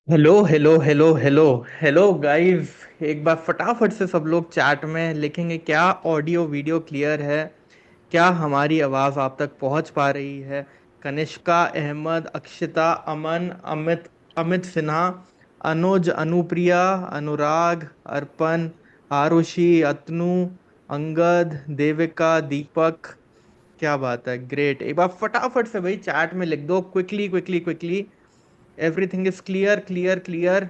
Hello hello hello hello hello guys. एक बार फटाफट से सब लोग चैट में लिखेंगे, क्या ऑडियो वीडियो क्लियर है? क्या हमारी आवाज़ आप तक पहुंच पा रही है? कनिष्का, अहमद, अक्षिता, अमन, अमित, अमित सिन्हा, अनुज, अनुप्रिया, अनुराग, अर्पण, आरुषि, अतनु, अंगद, देविका, दीपक। क्या बात है, ग्रेट। एक बार फटाफट से भाई चैट में लिख दो, quickly quickly quickly. Everything is clear clear clear.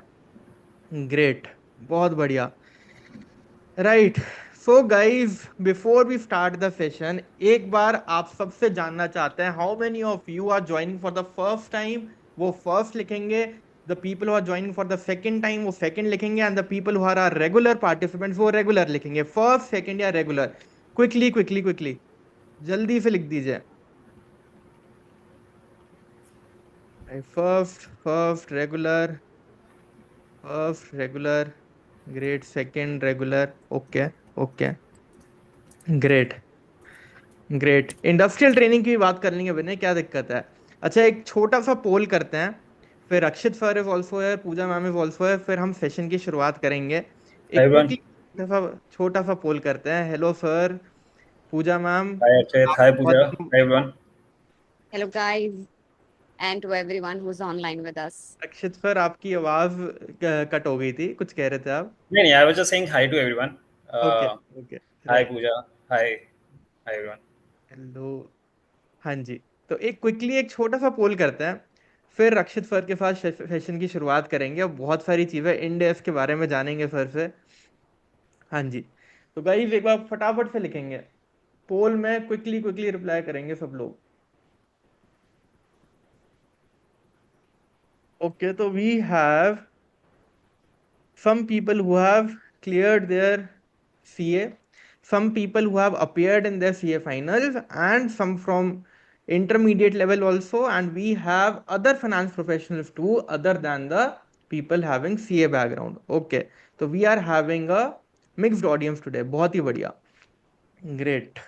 Great, बहुत बढ़िया। Right. So guys, before we start the session, एक बार आप सबसे जानना चाहते हैं, how many of you are joining for the first time? वो फर्स्ट लिखेंगे। The people who are joining for the second time वो सेकंड लिखेंगे, and the people who are regular participants वो रेगुलर लिखेंगे। फर्स्ट, सेकंड या regular? Quickly quickly quickly, जल्दी से लिख दीजिए। First, first regular, first regular. Great, second regular. Okay, okay, great, great. Industrial training की भी बात कर लेंगे विनय, क्या दिक्कत है? अच्छा, एक छोटा सा पोल करते हैं। फिर अक्षित सर इज ऑल्सो है, पूजा मैम इज ऑल्सो है, फिर हम सेशन की शुरुआत करेंगे। Hi एक everyone. क्विकली छोटा सा पोल करते हैं। हेलो सर, पूजा मैम। Hi Archit. आप Hi बहुत Pooja. Hi everyone. Hello, guys, and to everyone who's online with us. Akshit sir, आपकी आवाज कट हो गई थी, कुछ कह रहे थे आप? नहीं, I was just saying hi to everyone. Okay, Uh, okay, Hi right. Pooja. Hi. Hi everyone. Hello. हाँ जी। तो एक क्विकली एक छोटा सा पोल करते हैं, फिर रक्षित सर के साथ सेशन की शुरुआत करेंगे और बहुत सारी चीजें इंडेक्स के बारे में जानेंगे सर से। हाँ जी। तो गाइस, एक बार फटाफट से लिखेंगे, पोल में क्विकली क्विकली रिप्लाई करेंगे सब लोग। ओके, तो we have some people who have cleared their CA, some people who have appeared in their CA finals, and some from intermediate level also, and we have other finance professionals too, other than the people having CA background. Okay, so we are having a mixed audience today. बहुत ही बढ़िया, great.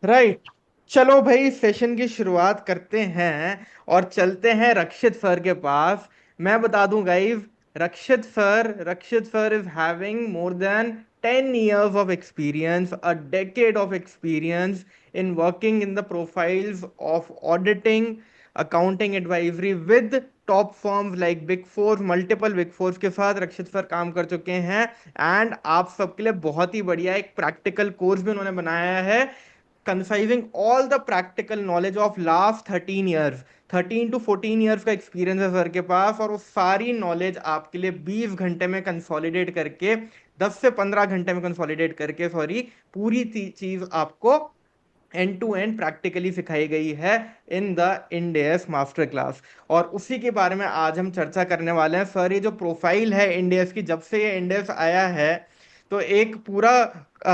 Right. चलो भाई, session की शुरुआत करते हैं और चलते हैं रक्षित सर के पास। मैं बता दूं guys, Rakshit sir is having more than 10 years of experience, a decade of experience in working in the profiles of auditing, accounting advisory with top firms like big four, multiple big force के साथ रक्षित sir काम कर चुके हैं। And आप सबके लिए बहुत ही बढ़िया एक प्रैक्टिकल कोर्स भी उन्होंने बनाया है, concising all the practical knowledge of last 13 years। 13 to 14 years का एक्सपीरियंस है सर के पास, और वो सारी नॉलेज आपके लिए 20 घंटे में कंसोलिडेट करके, 10 से 15 घंटे में कंसोलिडेट करके, सॉरी, पूरी चीज आपको एंड टू एंड प्रैक्टिकली सिखाई गई है इन द इंडेस मास्टर क्लास। और उसी के बारे में आज हम चर्चा करने वाले हैं। सर, ये जो प्रोफाइल है इंडेस की, जब से ये इंडेस आया है, तो एक पूरा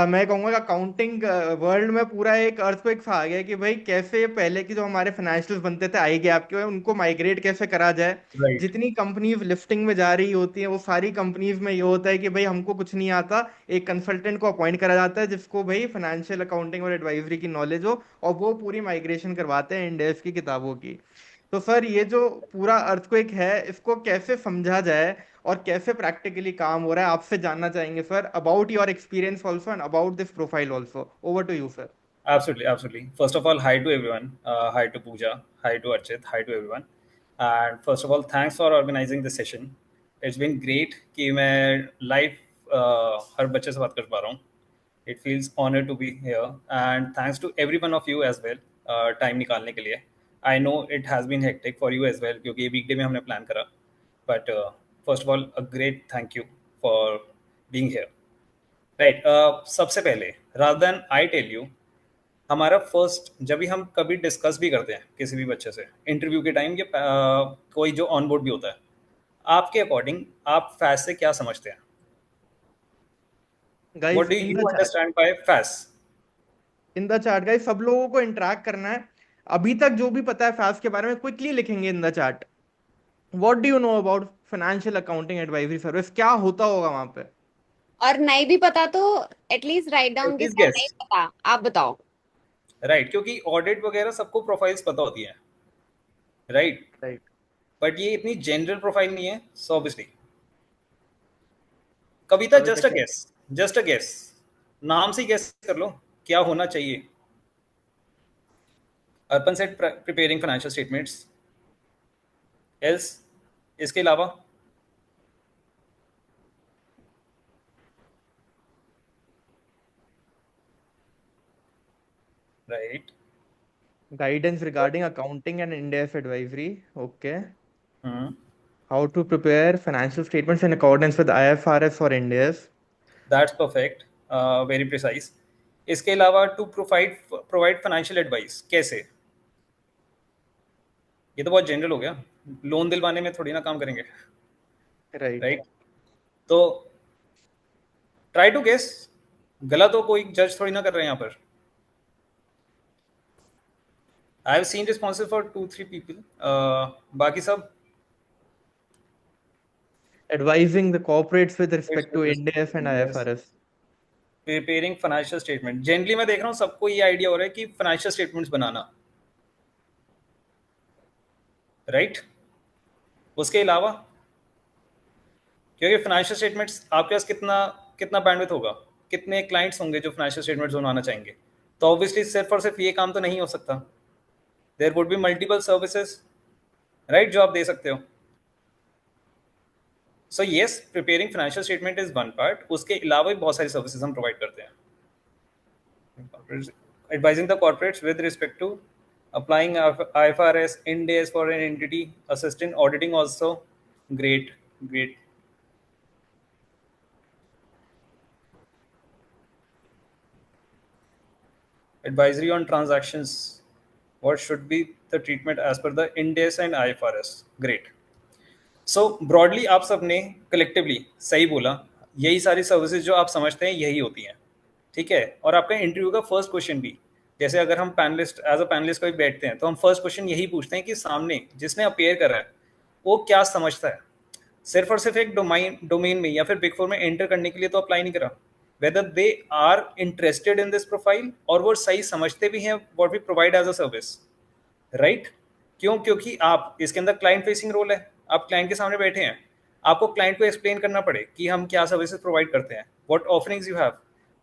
मैं कहूंगा अकाउंटिंग वर्ल्ड में पूरा एक अर्थक्वेक सा आ गया कि भाई कैसे पहले की जो हमारे फाइनेंशियल्स बनते थे आई गैप के, उनको माइग्रेट कैसे करा जाए। Right. जितनी कंपनीज लिस्टिंग में जा रही होती हैं, वो सारी कंपनीज में ये होता है कि भाई हमको कुछ नहीं आता, एक कंसल्टेंट को अपॉइंट करा जाता है जिसको भाई फाइनेंशियल अकाउंटिंग और एडवाइजरी की नॉलेज हो, और वो पूरी माइग्रेशन करवाते हैं इंडेक्स की किताबों की। तो सर, ये जो पूरा अर्थक्वेक है, इसको कैसे समझा जाए और कैसे प्रैक्टिकली काम हो रहा है, आपसे जानना चाहेंगे sir, about your experience also and about this profile also. Over to you sir. Absolutely, absolutely. First of all, hi to everyone. Hi to Pooja. Hi to Archit. Hi to everyone. And first of all, thanks for organizing this session. It's been great कि मैं live हर बच्चे से बात कर पा रहा हूँ. It feels honored to be here. And thanks to every one of you as well. Time निकालने के लिए. I know it has been hectic for you as well क्योंकि ये weekday में हमने plan करा. But first of all, a great thank you for being here. Right. सबसे पहले, rather than I tell you, हमारा फर्स्ट जब भी हम कभी डिस्कस भी करते हैं किसी भी बच्चे से इंटरव्यू के टाइम या कोई जो ऑन बोर्ड भी होता है, आपके अकॉर्डिंग आप फैस से क्या समझते हैं? What guys do in the you chat, understand by FAS? In the chat guys, सब लोगों को इंटरेक्ट करना है। अभी तक जो भी पता है फास्ट के बारे में क्विकली लिखेंगे इन the chat. What do you know about financial accounting advisory service? क्या होता होगा वहां पे? और नहीं भी पता तो एटलीस्ट राइट डाउन कि प्लीज सर नहीं गेस। पता, आप बताओ। राइट, क्योंकि ऑडिट वगैरह सबको प्रोफाइल्स पता होती है, राइट? राइट। बट ये इतनी जनरल प्रोफाइल नहीं है, सो ऑब्वियसली। कविता, कविता क्या? जस्ट अ गेस, नाम से ही गेस कर लो क्या होना चाहिए। Arpan set preparing financial statements, else, इसके अलावा। Right. Guidance regarding accounting and Ind AS advisory. Okay. Hmm, How to prepare financial statements in accordance with IFRS or Ind AS. That's perfect, very precise. इसके अलावा to provide financial advice, कैसे? ये तो बहुत general हो गया, loan दिलवाने में थोड़ी ना काम करेंगे। Right. राइट। तो ट्राई टू गेस, गलत हो कोई जज थोड़ी ना कर रहे हैं यहाँ पर। आई have scene responsive for 2-3 people, बाकी सब Advising the corporates with respect to Ind AS and IFRS. Preparing financial statement. Generally मैं देख रहा हूँ सबको ये आइडिया हो रहा है कि फाइनेंशियल स्टेटमेंट्स बनाना। राइट। उसके अलावा, क्योंकि फाइनेंशियल स्टेटमेंट्स आपके पास कितना कितना बैंडविड्थ होगा, कितने क्लाइंट्स होंगे जो फाइनेंशियल स्टेटमेंट्स बनाना चाहेंगे, तो ऑब्वियसली सिर्फ और सिर्फ ये काम तो नहीं हो सकता। There would be multiple services, right, जो आप दे सकते हो। So yes, preparing financial statement is one part, उसके अलावा भी बहुत सारी सर्विसेज हम प्रोवाइड करते हैं। Advising the corporates with respect to applying IFRS, Ind AS for an entity, assistant auditing also. Great, great. Advisory on transactions. What should be the treatment as per the Ind AS and IFRS? Great. So broadly आप सबने collectively सही बोला, यही सारी services जो आप समझते हैं यही होती हैं। ठीक है। और आपका इंटरव्यू का फर्स्ट क्वेश्चन भी, जैसे अगर हम पैनलिस्ट एज अ पैनलिस्ट कभी बैठते हैं तो हम फर्स्ट क्वेश्चन यही पूछते हैं कि सामने जिसने अपेयर करा है वो क्या समझता है। सिर्फ और सिर्फ एक डोमेन में या फिर बिग फोर में एंटर करने के लिए तो अप्लाई नहीं करा, whether they are interested in this profile और वो सही समझते भी हैं what we provide as a service. Right. क्यों? क्योंकि आप इसके अंदर क्लाइंट फेसिंग रोल है, आप क्लाइंट के सामने बैठे हैं, आपको क्लाइंट को एक्सप्लेन करना पड़े कि हम क्या सर्विसेज प्रोवाइड करते हैं, व्हाट ऑफरिंग्स यू हैव,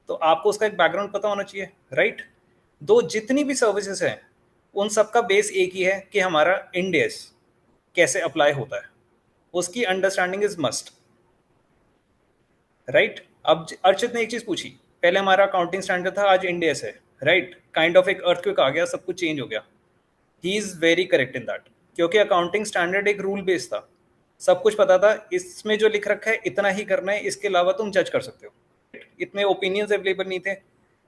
तो आपको उसका एक बैकग्राउंड पता होना चाहिए। राइट। दो जितनी भी सर्विसेज हैं उन सबका बेस एक ही है कि हमारा इंड एस कैसे अप्लाई होता है, उसकी अंडरस्टैंडिंग इज मस्ट। राइट। अब अर्चित ने एक चीज पूछी, पहले हमारा अकाउंटिंग स्टैंडर्ड था, आज इंड एस है। राइट। काइंड ऑफ एक अर्थक्वेक आ गया, सब कुछ चेंज हो गया। He is very correct in that, क्योंकि अकाउंटिंग स्टैंडर्ड एक रूल बेस्ड था, सब कुछ पता था, इसमें जो लिख रखा है इतना ही करना है, इसके अलावा तुम जज कर सकते हो। इतने ओपिनियंस अवेलेबल नहीं थे,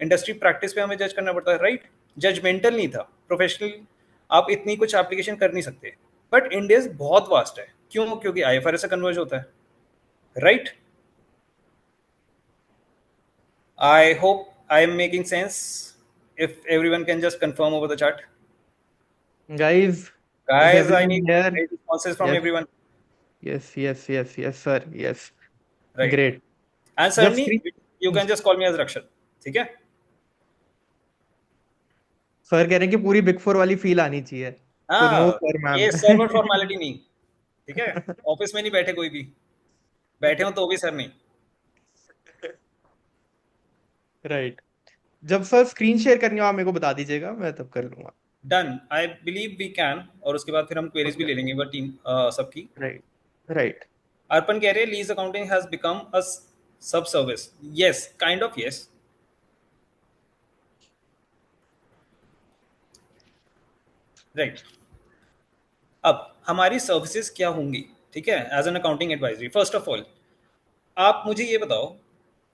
इंडस्ट्री प्रैक्टिस पे हमें जज करना पड़ता है। राइट। जजमेंटल नहीं था, प्रोफेशनल आप इतनी कुछ एप्लीकेशन कर नहीं सकते। बट इंडिया बहुत वास्ट है, क्यों? क्योंकि आईएफआरएस से कन्वर्ज होता है। Right. I hope I am making sense, if everyone can just confirm over the chat. Guys, is Guys, I everyone need here? responses from Yes, everyone. yes, sir. Yes. Right. Great. And जब Sarni, screen you can just call me as Rakshat. ठीक है? Sir कह रहे हैं कि पूरी big four वाली feel आनी चाहिए, तो नो हाँ, सर मैम। ये सर्वर फॉर्मेलिटी नहीं। ठीक है? ऑफिस में नहीं बैठे कोई भी, बैठे हो तो भी सर नहीं। राइट। जब सर स्क्रीन शेयर करनी हो आप मेरे को बता दीजिएगा, मैं तब कर लूंगा। Done, I believe we can. और उसके बाद फिर हम क्वेरीज भी ओके। ले लेंगे बट टीम सबकी। राइट। राइट। अर्पण कह रहे हैं lease accounting has become a sub service. Yes, kind of yes. Right. अब हमारी सर्विसेज क्या होंगी? ठीक है, as an accounting advisory, first of all आप मुझे ये बताओ,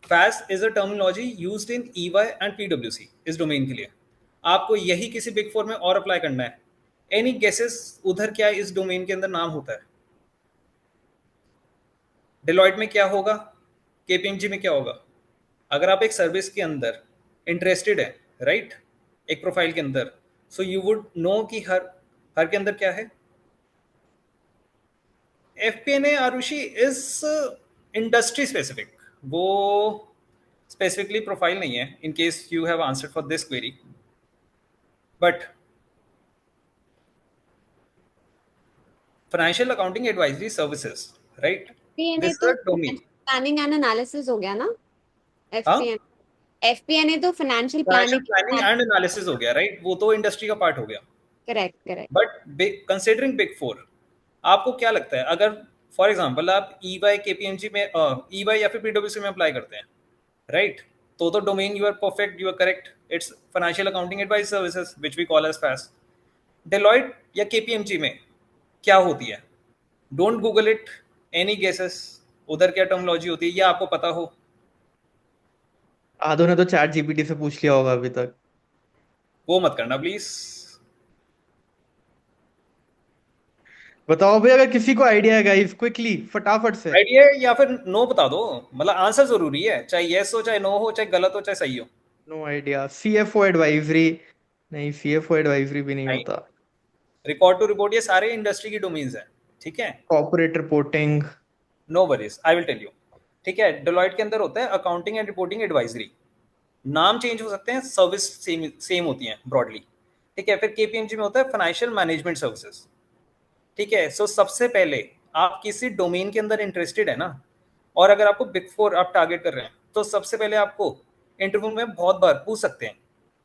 FAS is a terminology used in EY and पीडब्ल्यूसी इस डोमेन के लिए। आपको यही किसी बिग फोर में और अप्लाई करना है। एनी गेसेस उधर क्या इस डोमेन के अंदर नाम होता है? डिलॉयट में क्या होगा? केपीएमजी में क्या होगा? अगर आप एक सर्विस के अंदर इंटरेस्टेड है, राइट, एक प्रोफाइल के अंदर, सो यू वुड नो कि हर हर के अंदर क्या है। FPNA Arushi is industry specific, वो स्पेसिफिकली प्रोफाइल नहीं है, in case you have answered for this query. But financial accounting advisory services, right? FP&A this is तो a domain. Planning and analysis हो गया ना? हाँ, FP&A तो financial financial planning. Planning and analysis हो गया, राइट? वो तो इंडस्ट्री का पार्ट हो गया। Correct correct. But considering big four, आपको क्या लगता है, अगर फॉर एग्जांपल आप ईवाई केपीएमजी में, ईवाई या फिर पीडब्ल्यूसी में अप्लाई करते हैं, राइट? तो domain you are perfect, you are correct, it's financial accounting advice services which we call as face. Deloitte या केपीएमजी में क्या होती है? Don't Google it, any guesses उधर क्या टर्मिनोलॉजी होती है, या आपको पता हो? आदो ने तो चैट जीपीटी से पूछ लिया होगा अभी तक। वो मत करना प्लीज। बताओ भाई, अगर किसी को आइडिया है गाइस, क्विकली फटाफट से। आइडिया या फिर नो बता दो, मतलब आंसर जरूरी है, चाहे यस हो चाहे नो हो, चाहे गलत हो चाहे सही हो। No idea. CFO advisory? नहीं, सीएफओ एडवाइजरी भी नहीं नहीं, होता। रिकॉर्ड टू रिपोर्ट, ये सारे इंडस्ट्री की डोमेन्स हैं, ठीक है? Corporate reporting? No worries, I will tell you. ठीक है, डेलॉयट के अंदर होता है अकाउंटिंग एंड रिपोर्टिंग एडवाइजरी। नाम चेंज हो सकते हैं, सर्विस सेम सेम होती हैं ब्रॉडली। ठीक है, फिर केपीएमजी में होता है फाइनेंशियल मैनेजमेंट सर्विसेज। ठीक है, सो सबसे पहले आप किसी डोमेन के अंदर इंटरेस्टेड है ना, और अगर आपको बिग फोर आप टारगेट कर रहे हैं, तो सबसे पहले आपको इंटरव्यू में बहुत बार पूछ सकते हैं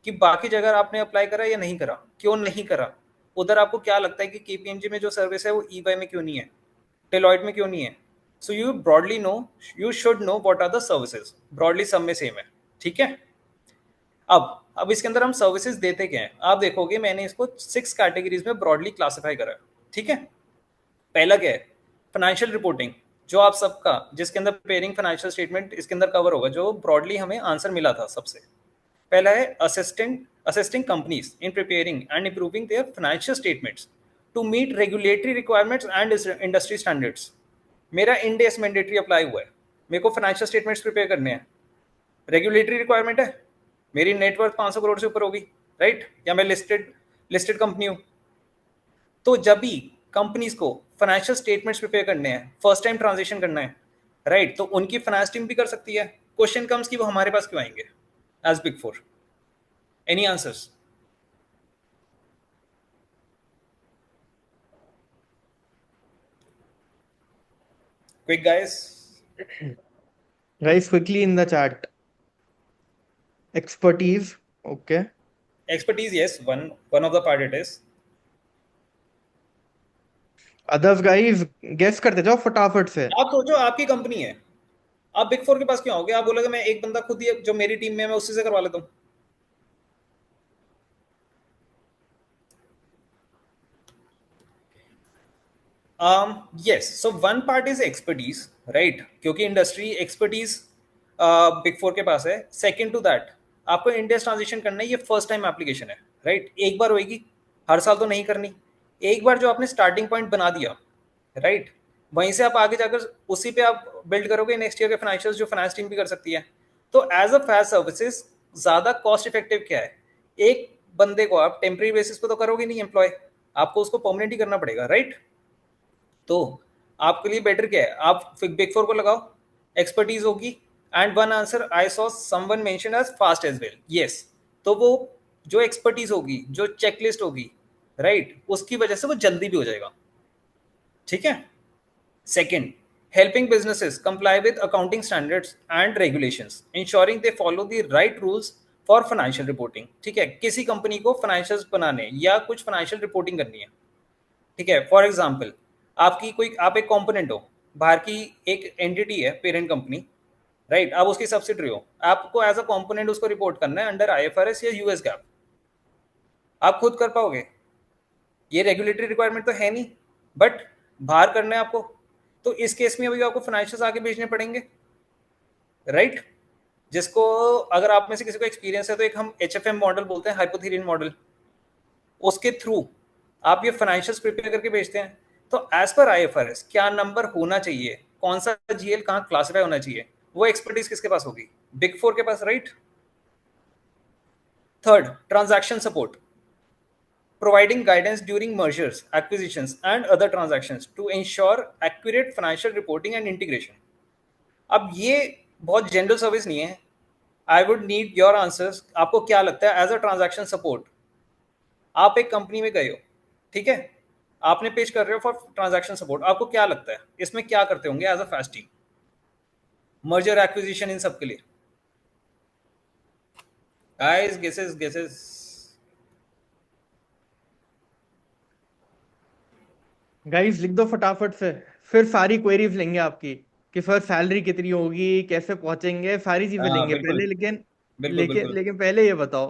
कि बाकी जगह आपने अप्लाई करा या नहीं करा, क्यों नहीं करा, उधर आपको क्या लगता है कि केपीएमजी में जो सर्विस है वो ईवाई में क्यों नहीं है, डेलॉयट में क्यों नहीं है। So you broadly know, you should know what are the services, broadly सब में सेम है। ठीक है, अब इसके अंदर हम सर्विसेज देते क्या हैं, आप देखोगे मैंने इसको 6 कैटेगरीज में ब्रॉडली क्लासिफाई करा है। ठीक है, पहला क्या है, फाइनेंशियल रिपोर्टिंग, जो आप सबका जिसके अंदर प्रिपेयरिंग फाइनेंशियल स्टेटमेंट इसके अंदर कवर होगा, जो ब्रॉडली हमें आंसर मिला था सबसे पहला है assisting companies in preparing and improving their financial statements to meet regulatory requirements and industry standards. मेरा इंडेस मैंडेटरी अप्लाई हुआ है, मेरे को फाइनेंशियल स्टेटमेंट्स प्रिपेयर करने हैं, रेगुलेटरी रिक्वायरमेंट है, मेरी नेटवर्थ 500 करोड़ से ऊपर होगी, राइट? या मैं लिस्टेड लिस्टेड कंपनी हूँ। तो जब भी कंपनीज को फाइनेंशियल स्टेटमेंट्स प्रिपेयर करने हैं, फर्स्ट टाइम ट्रांजेक्शन करना है, राइट, तो उनकी फाइनेंस टीम भी कर सकती है। क्वेश्चन कम्स कि वो हमारे पास क्यों आएंगे as big four? Any answers? Quick guys. Guys quickly in the chat. Expertise? Okay. Expertise, yes, one of the part it is. Others guys guess करते जाओ फटाफट से। आप सोचो, आपकी कंपनी है, आप बिग फोर के पास क्यों आओगे? आप बोलोगे मैं एक बंदा खुद ही जो मेरी टीम में है, मैं उसी से करवा लेता हूँ। yes, so one part is expertise, right? क्योंकि इंडस्ट्री एक्सपर्टीज बिग फोर के पास है। सेकंड टू दैट, आपको इंडेक्स ट्रांजिशन करना है, ये फर्स्ट टाइम एप्लीकेशन है, राइट? एक बार होगी, हर साल तो नहीं करनी। एक बार जो आपने स्टार्टिंग पॉइंट बना दिया, राइट, वहीं से आप आगे जाकर उसी पे आप बिल्ड करोगे नेक्स्ट ईयर के फाइनेंशियल्स, जो फाइनेंस टीम भी कर सकती है। तो एज अ फैस सर्विसेज ज्यादा कॉस्ट इफेक्टिव क्या है, एक बंदे को आप टेम्परेरी बेसिस पे तो करोगे नहीं एम्प्लॉय, आपको उसको परमानेंट ही करना पड़ेगा, राइट? तो आपके लिए बेटर क्या है, आप बिग फोर को लगाओ, एक्सपर्टीज होगी। And one answer I saw someone mention as FAAS as well, yes. तो वो जो एक्सपर्टीज होगी, जो चेकलिस्ट होगी, राइट, उसकी वजह से वो जल्दी भी हो जाएगा। ठीक है, second, helping businesses comply with accounting standards and regulations, ensuring they follow the right rules for financial reporting। ठीक है, किसी कंपनी को फाइनेंशियल्स बनाने या कुछ फाइनेंशियल रिपोर्टिंग करनी है, ठीक है, फॉर एग्जाम्पल आपकी कोई, आप एक कॉम्पोनेंट हो, बाहर की एक एंटिटी है पेरेंट कंपनी, राइट, आप उसकी सब्सिडरी हो, आपको एज अ कॉम्पोनेंट उसको रिपोर्ट करना है अंडर आईएफआरएस या यूएस गैप। आप खुद कर पाओगे? ये रेगुलेटरी रिक्वायरमेंट तो है नहीं, बट बाहर करना है आपको, तो इस केस में अभी आपको फाइनेंशियल्स आगे भेजने पड़ेंगे, राइट? जिसको अगर आप में से किसी को एक्सपीरियंस है, तो एक हम एचएफएम मॉडल बोलते हैं, हाइपोथेरियन मॉडल, उसके थ्रू आप ये फाइनेंशियल्स प्रिपेयर करके भेजते हैं। तो एज पर आईएफआरएस क्या नंबर होना चाहिए, कौन सा जीएल कहाँ क्लासिफाई होना चाहिए, वो एक्सपर्टीज किसके पास होगी? बिग फोर के पास, right? Third, transaction support, providing guidance during mergers, acquisitions, and other transactions to ensure accurate financial reporting and integration। अब ये बहुत जनरल सर्विस नहीं है, I would need your answers. आपको क्या लगता है एज अ ट्रांजैक्शन सपोर्ट, आप एक कंपनी में गए हो, ठीक है, आपने पेश कर रहे हो फॉर ट्रांजैक्शन सपोर्ट। आपको क्या लगता है इसमें क्या करते होंगे as a fast team, merger acquisition, इन सब के लिए? Guys, guesses guesses. गाइस लिख दो फटाफट से, फिर सारी क्वेरीज लेंगे आपकी कि सर सैलरी कितनी होगी, कैसे पहुंचेंगे, सारी चीजें हाँ लेंगे बिल्कुल पहले। लेकिन बिल्कुल लेकिन बिल्कुल। लेकिन पहले ये बताओ।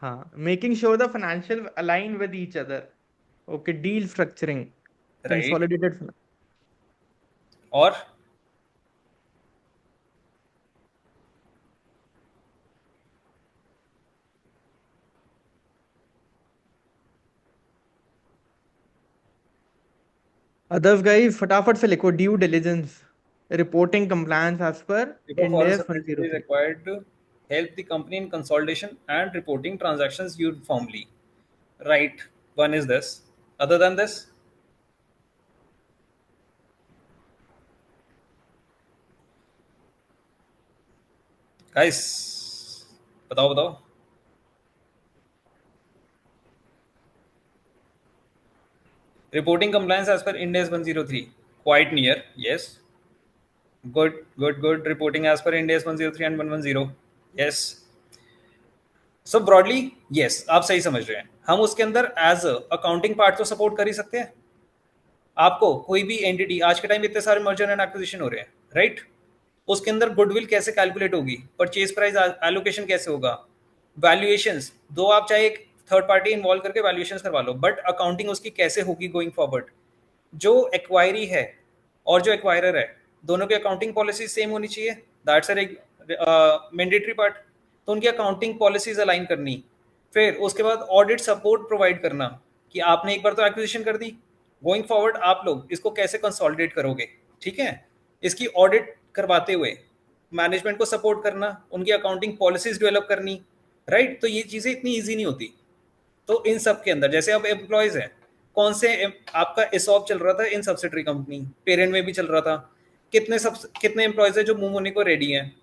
हाँ, making sure the financial align with each other. Okay, deal structuring, right. Consolidated. और अदर्स गाइस फटाफट से लिखो, due diligence, reporting compliance as पर before Ind foreign AS subsidiary is 103। required to help the company in consolidation and reporting transactions uniformly. Right. One is this. Other than this, guys, बताओ बताओ। Reporting compliance as per Ind AS 103. Quite near. Yes. Good, good, good. Reporting as per Ind AS 103 and 110. Yes. So broadly yes, आप सही समझ रहे हैं। हम उसके अंदर एज अकाउंटिंग पार्ट तो सपोर्ट कर ही सकते हैं। आपको कोई भी एंटिटी, आज के टाइम इतने सारे मर्जर एंड एक्विजिशन हो रहे हैं, राइट? उसके अंदर गुडविल कैसे कैलकुलेट होगी, परचेज प्राइस एलोकेशन कैसे होगा, वैल्यूएशंस, दो आप चाहे एक थर्ड पार्टी इन्वॉल्व करके वैल्यूएशंस करवा लो, बट अकाउंटिंग उसकी कैसे होगी गोइंग फॉरवर्ड। जो एक्वायरी है और जो एक्वायरर है, दोनों की अकाउंटिंग पॉलिसी सेम होनी चाहिए। That's mandatory part. तो उनकी अकाउंटिंग पॉलिसीज अलाइन करनी, फिर उसके बाद ऑडिट सपोर्ट प्रोवाइड करना कि आपने एक बार तो एक्विजिशन कर दी, गोइंग फॉरवर्ड आप लोग इसको कैसे कंसोलिडेट करोगे, ठीक है? इसकी ऑडिट करवाते हुए मैनेजमेंट को सपोर्ट करना, उनकी अकाउंटिंग पॉलिसीज डेवलप करनी, राइट? तो ये चीज़ें इतनी ईजी नहीं होती। तो इन सब के अंदर जैसे अब एम्प्लॉयज हैं, कौन से आपका ESOP चल रहा था इन सब्सिडरी कंपनी, पेरेंट में भी चल रहा था, कितने एम्प्लॉयज है जो मूव होने को रेडी हैं,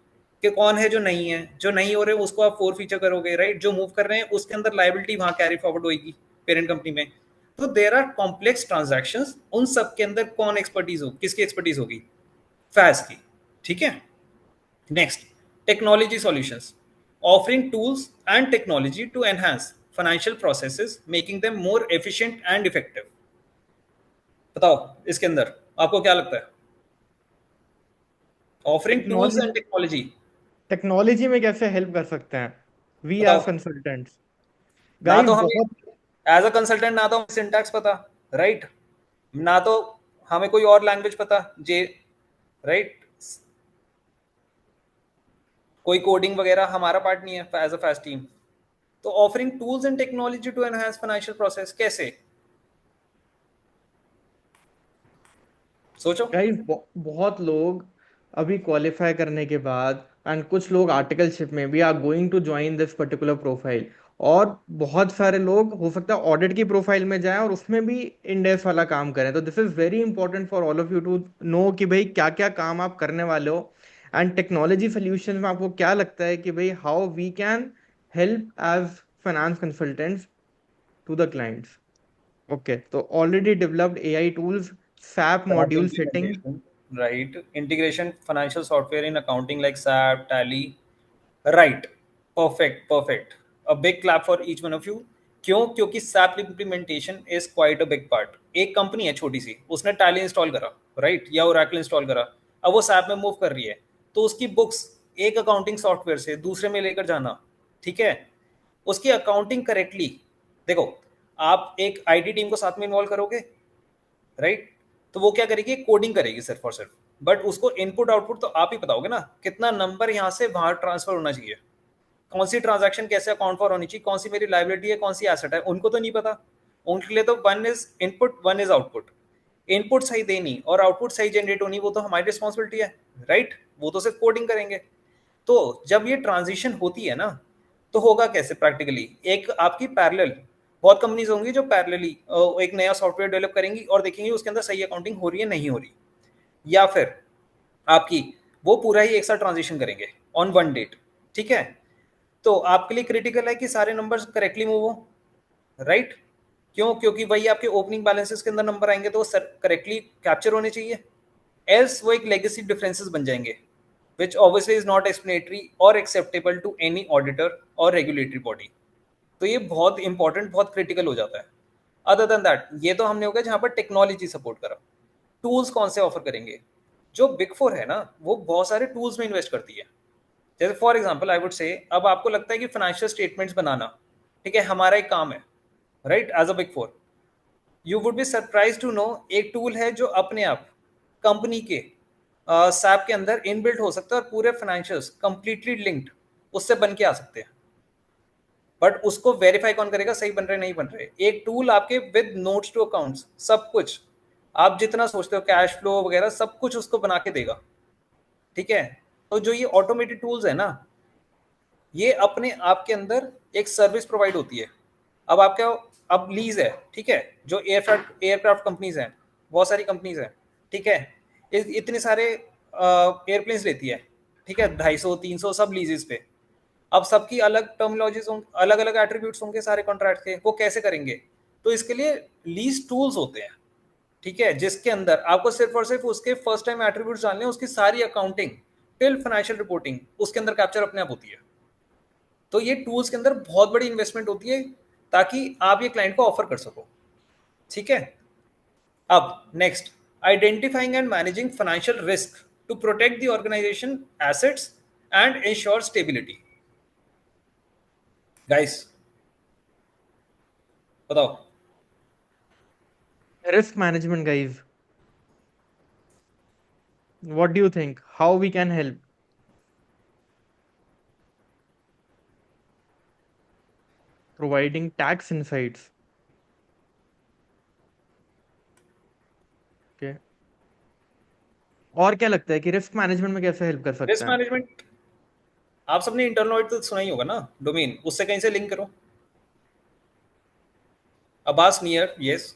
कि कौन है जो नहीं है, जो नहीं हो रहे उसको आप फोर फीचर करोगे, राइट? जो मूव कर रहे हैं उसके अंदर लाइबिलिटी वहां कैरी फॉरवर्ड होगी पेरेंट कंपनी में। तो देर आर कॉम्प्लेक्स ट्रांजेक्शन, उन सब के अंदर कौन एक्सपर्टीज हो, किसकी एक्सपर्टीज होगी? फैज की, ठीक है? Next, technology solutions, offering tools and technology to enhance financial processes, making them more efficient and effective. बताओ इसके अंदर आपको क्या लगता है? Offering tools technology, and technology. Technology में कैसे हेल्प कर सकते हैं वी बताओ। As consultants? ना गाइस तो हमें बहुत, एज अ कंसल्टेंट ना तो हमें सिंटैक्स पता, राइट? ना तो हमें कोई और लैंग्वेज पता, जे, राइट? कोई कोडिंग वगैरह हमारा पार्ट नहीं है एज अ फास्ट टीम। तो offering tools and technology to enhance financial process कैसे? सोचो। गाइस बहुत लोग अभी क्वालिफाई करने के बाद, एंड कुछ लोग आर्टिकलशिप में भी are going to join this particular profile, और बहुत सारे लोग हो सकता है ऑडिट की प्रोफाइल में जाएं और उसमें भी इंडेक्स वाला काम करें। तो this is very important for all of you to know कि भाई क्या क्या काम आप करने वाले हो। एंड टेक्नोलॉजी सोल्यूशन में आपको क्या लगता है कि भाई how we can help as finance consultants to the clients? Okay, तो already developed AI tools, SAP SAP module setting. implementation, right? Integration financial software in accounting like SAP, Tally, right? Perfect, perfect. A big clap for each one of you. क्यों? क्योंकि SAP implementation is quite a big part. एक company है छोटी सी, उसने Tally install करा, right? या Oracle install करा, अब वो SAP में मूव कर रही है, तो उसकी बुक्स एक अकाउंटिंग सॉफ्टवेयर से दूसरे में लेकर जाना, ठीक है? उसकी अकाउंटिंग करेक्टली, देखो, आप एक आईटी टीम को साथ में इन्वॉल्व करोगे, राइट? तो वो क्या करेगी, कोडिंग करेगी सिर्फ और सिर्फ, बट उसको इनपुट आउटपुट तो आप ही बताओगे ना, कितना नंबर यहाँ से वहां ट्रांसफर होना चाहिए, कौन सी ट्रांजैक्शन कैसे अकाउंट फॉर होनी चाहिए, कौन सी मेरी लाइबिलिटी है, कौन सी एसेट है, उनको तो नहीं पता। उनके लिए तो one is input, one is output. Input सही देनी और आउटपुट सही जनरेट होनी, वो तो हमारी रिस्पॉन्सिबिलिटी है, राइट? वो तो सिर्फ कोडिंग करेंगे। तो जब ये ट्रांजिशन होती है ना, तो होगा कैसे प्रैक्टिकली, एक आपकी पैरेलल, बहुत कंपनीज होंगी जो पैरेलली एक नया सॉफ्टवेयर डेवलप करेंगी और देखेंगी उसके अंदर सही अकाउंटिंग हो रही है नहीं हो रही, या फिर आपकी वो पूरा ही एक साथ ट्रांजिशन करेंगे ऑन वन डेट, ठीक है? तो आपके लिए क्रिटिकल है कि सारे नंबर्स करेक्टली मूव हो, राइट? क्यों? क्योंकि वही आपके ओपनिंग बैलेंसेस के अंदर नंबर आएंगे तो वो करेक्टली कैप्चर होने चाहिए, एल्स वो एक लेगेसी डिफरेंसेस बन जाएंगे, which obviously is not explanatory or acceptable to any auditor or regulatory body. तो ये बहुत इंपॉर्टेंट, बहुत क्रिटिकल हो जाता है। अदर देन दैट, ये तो हमने हो गया जहाँ पर टेक्नोलॉजी सपोर्ट करा। टूल्स कौन से ऑफर करेंगे? जो बिग फोर है ना, वो बहुत सारे टूल्स में इन्वेस्ट करती है। जैसे फॉर एग्जाम्पल आई वुड से, अब आपको लगता है कि फाइनेंशियल स्टेटमेंट्स बनाना, ठीक है, हमारा एक काम है, right, as a big four, you would be surprise to know एक टूल है जो अपने आप कंपनी के सैप के अंदर इनबिल्ट हो सकता है और पूरे फाइनेंशियल्स कंप्लीटली लिंक्ड उससे बन के आ सकते हैं। बट उसको वेरीफाई कौन करेगा सही बन रहे नहीं बन रहे? एक टूल आपके विद नोट्स टू अकाउंट्स, सब कुछ आप जितना सोचते हो, कैश फ्लो वगैरह सब कुछ उसको बना के देगा, ठीक है। तो जो ये ऑटोमेटेड टूल्स है ना, ये अपने आप के अंदर एक सर्विस प्रोवाइड होती है। अब आपका, अब लीज है, ठीक है, जो एयरक्राफ्ट कंपनीज हैं, बहुत सारी कंपनीज हैं, ठीक है, इतने सारे एयरप्लेन्स लेती है, ठीक है, 250-300 सब लीजेस पे। अब सबकी अलग टर्मिनोलॉजीज होंगे, अलग अलग एट्रीब्यूट्स होंगे सारे कॉन्ट्रैक्ट के, वो कैसे करेंगे? तो इसके लिए लीज टूल्स होते हैं, ठीक है, जिसके अंदर आपको सिर्फ और सिर्फ उसके फर्स्ट टाइम एट्रीब्यूट्स डालने हैं, उसकी सारी अकाउंटिंग टिल फाइनेंशियल रिपोर्टिंग उसके अंदर कैप्चर अपने आप होती है। तो ये टूल्स के अंदर बहुत बड़ी इन्वेस्टमेंट होती है ताकि आप ये क्लाइंट को ऑफर कर सको, ठीक है। अब next, identifying and managing financial risk to protect the organisation assets and ensure stability. Guys बताओ। Risk management, guys. What do you think? How we can help? Providing tax insights. Okay. और क्या लगता है कि रिस्क मैनेजमेंट में कैसे help कर risk सकता है? मैनेजमेंट, आप सबने इंटरनल ऑडिट तो सुना ही होगा ना, डोमेन, उससे कहीं से लिंक करो। Abbas near, yes,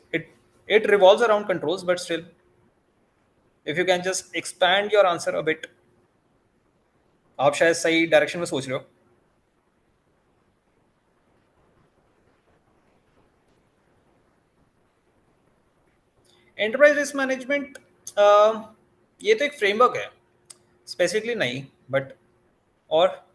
it revolves around controls, but still, if you can just expand your answer a bit, आप शायद सही डायरेक्शन में सोच रहे हो। एंटरप्राइज रिस्क मैनेजमेंट, ये तो एक फ्रेमवर्क है, स्पेसिफिकली नहीं, बट और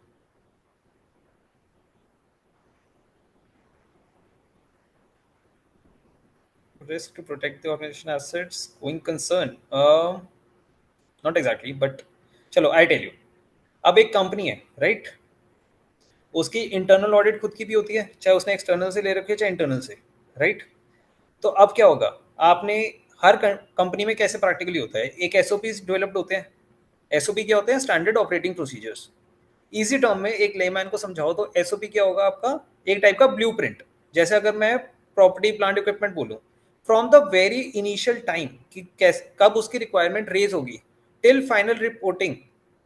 risk to protect the organization assets going concern, not exactly, but चलो आई टेल यू। अब एक कंपनी है, राइट, उसकी इंटरनल ऑडिट खुद की भी होती है, चाहे उसने एक्सटर्नल से ले रखी है चाहे इंटरनल से, राइट। तो अब क्या होगा, आपने हर कंपनी में कैसे प्रैक्टिकली होता है, एक एसओपी डेवलप्ड होते हैं। एसओपी क्या होते हैं? Standard operating procedures. Easy term में एक लेमैन को समझाओ तो एसओपी क्या होगा आपका? एक टाइप का ब्लूप्रिंट। जैसे अगर मैं प्रॉपर्टी प्लांट इक्विपमेंट बोलूँ, from the very initial time कि कब उसकी रिक्वायरमेंट रेज होगी till final reporting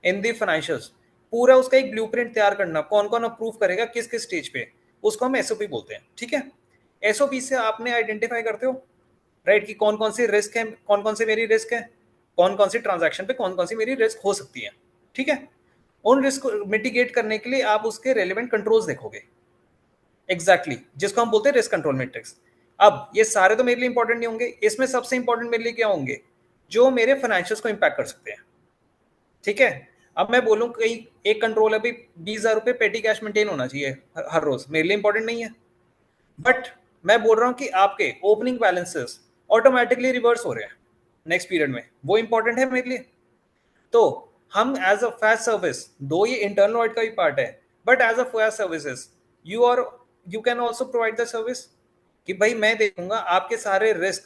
in the financials, पूरा उसका एक ब्लूप्रिंट तैयार करना, कौन कौन अप्रूव करेगा किस किस स्टेज पे, उसको हम एसओपी बोलते हैं, ठीक है। एसओपी से आपने आइडेंटिफाई करते हो, राइट, कि कौन कौन सी रिस्क है, कौन कौन सी मेरी रिस्क है, कौन कौन सी ट्रांजैक्शन पे कौन कौन सी मेरी रिस्क हो सकती है, ठीक है। उन रिस्क को मिटिगेट करने के लिए आप उसके रेलेवेंट कंट्रोल्स देखोगे, एग्जैक्टली जिसको हम बोलते हैं रिस्क कंट्रोल मैट्रिक्स। अब ये सारे तो मेरे लिए इंपॉर्टेंट नहीं होंगे, इसमें सबसे इंपॉर्टेंट मेरे लिए क्या होंगे? जो मेरे फाइनेंशियल्स को इंपैक्ट कर सकते हैं, ठीक है। अब मैं बोलूँ कहीं एक कंट्रोल है भाई 20,000 रुपये पेटी कैश मेंटेन होना चाहिए हर रोज, मेरे लिए इंपॉर्टेंट नहीं है। बट मैं बोल रहा हूँ कि आपके ओपनिंग बैलेंसेस ऑटोमेटिकली रिवर्स हो रहे हैं नेक्स्ट पीरियड में, वो इंपॉर्टेंट है मेरे लिए। तो हम एज अ फैस्ट सर्विस, दो ये इंटरनल ऑडिट का भी पार्ट है, but as a FAAS services you are, you can also provide the service कि भाई मैं देखूंगा आपके सारे रिस्क,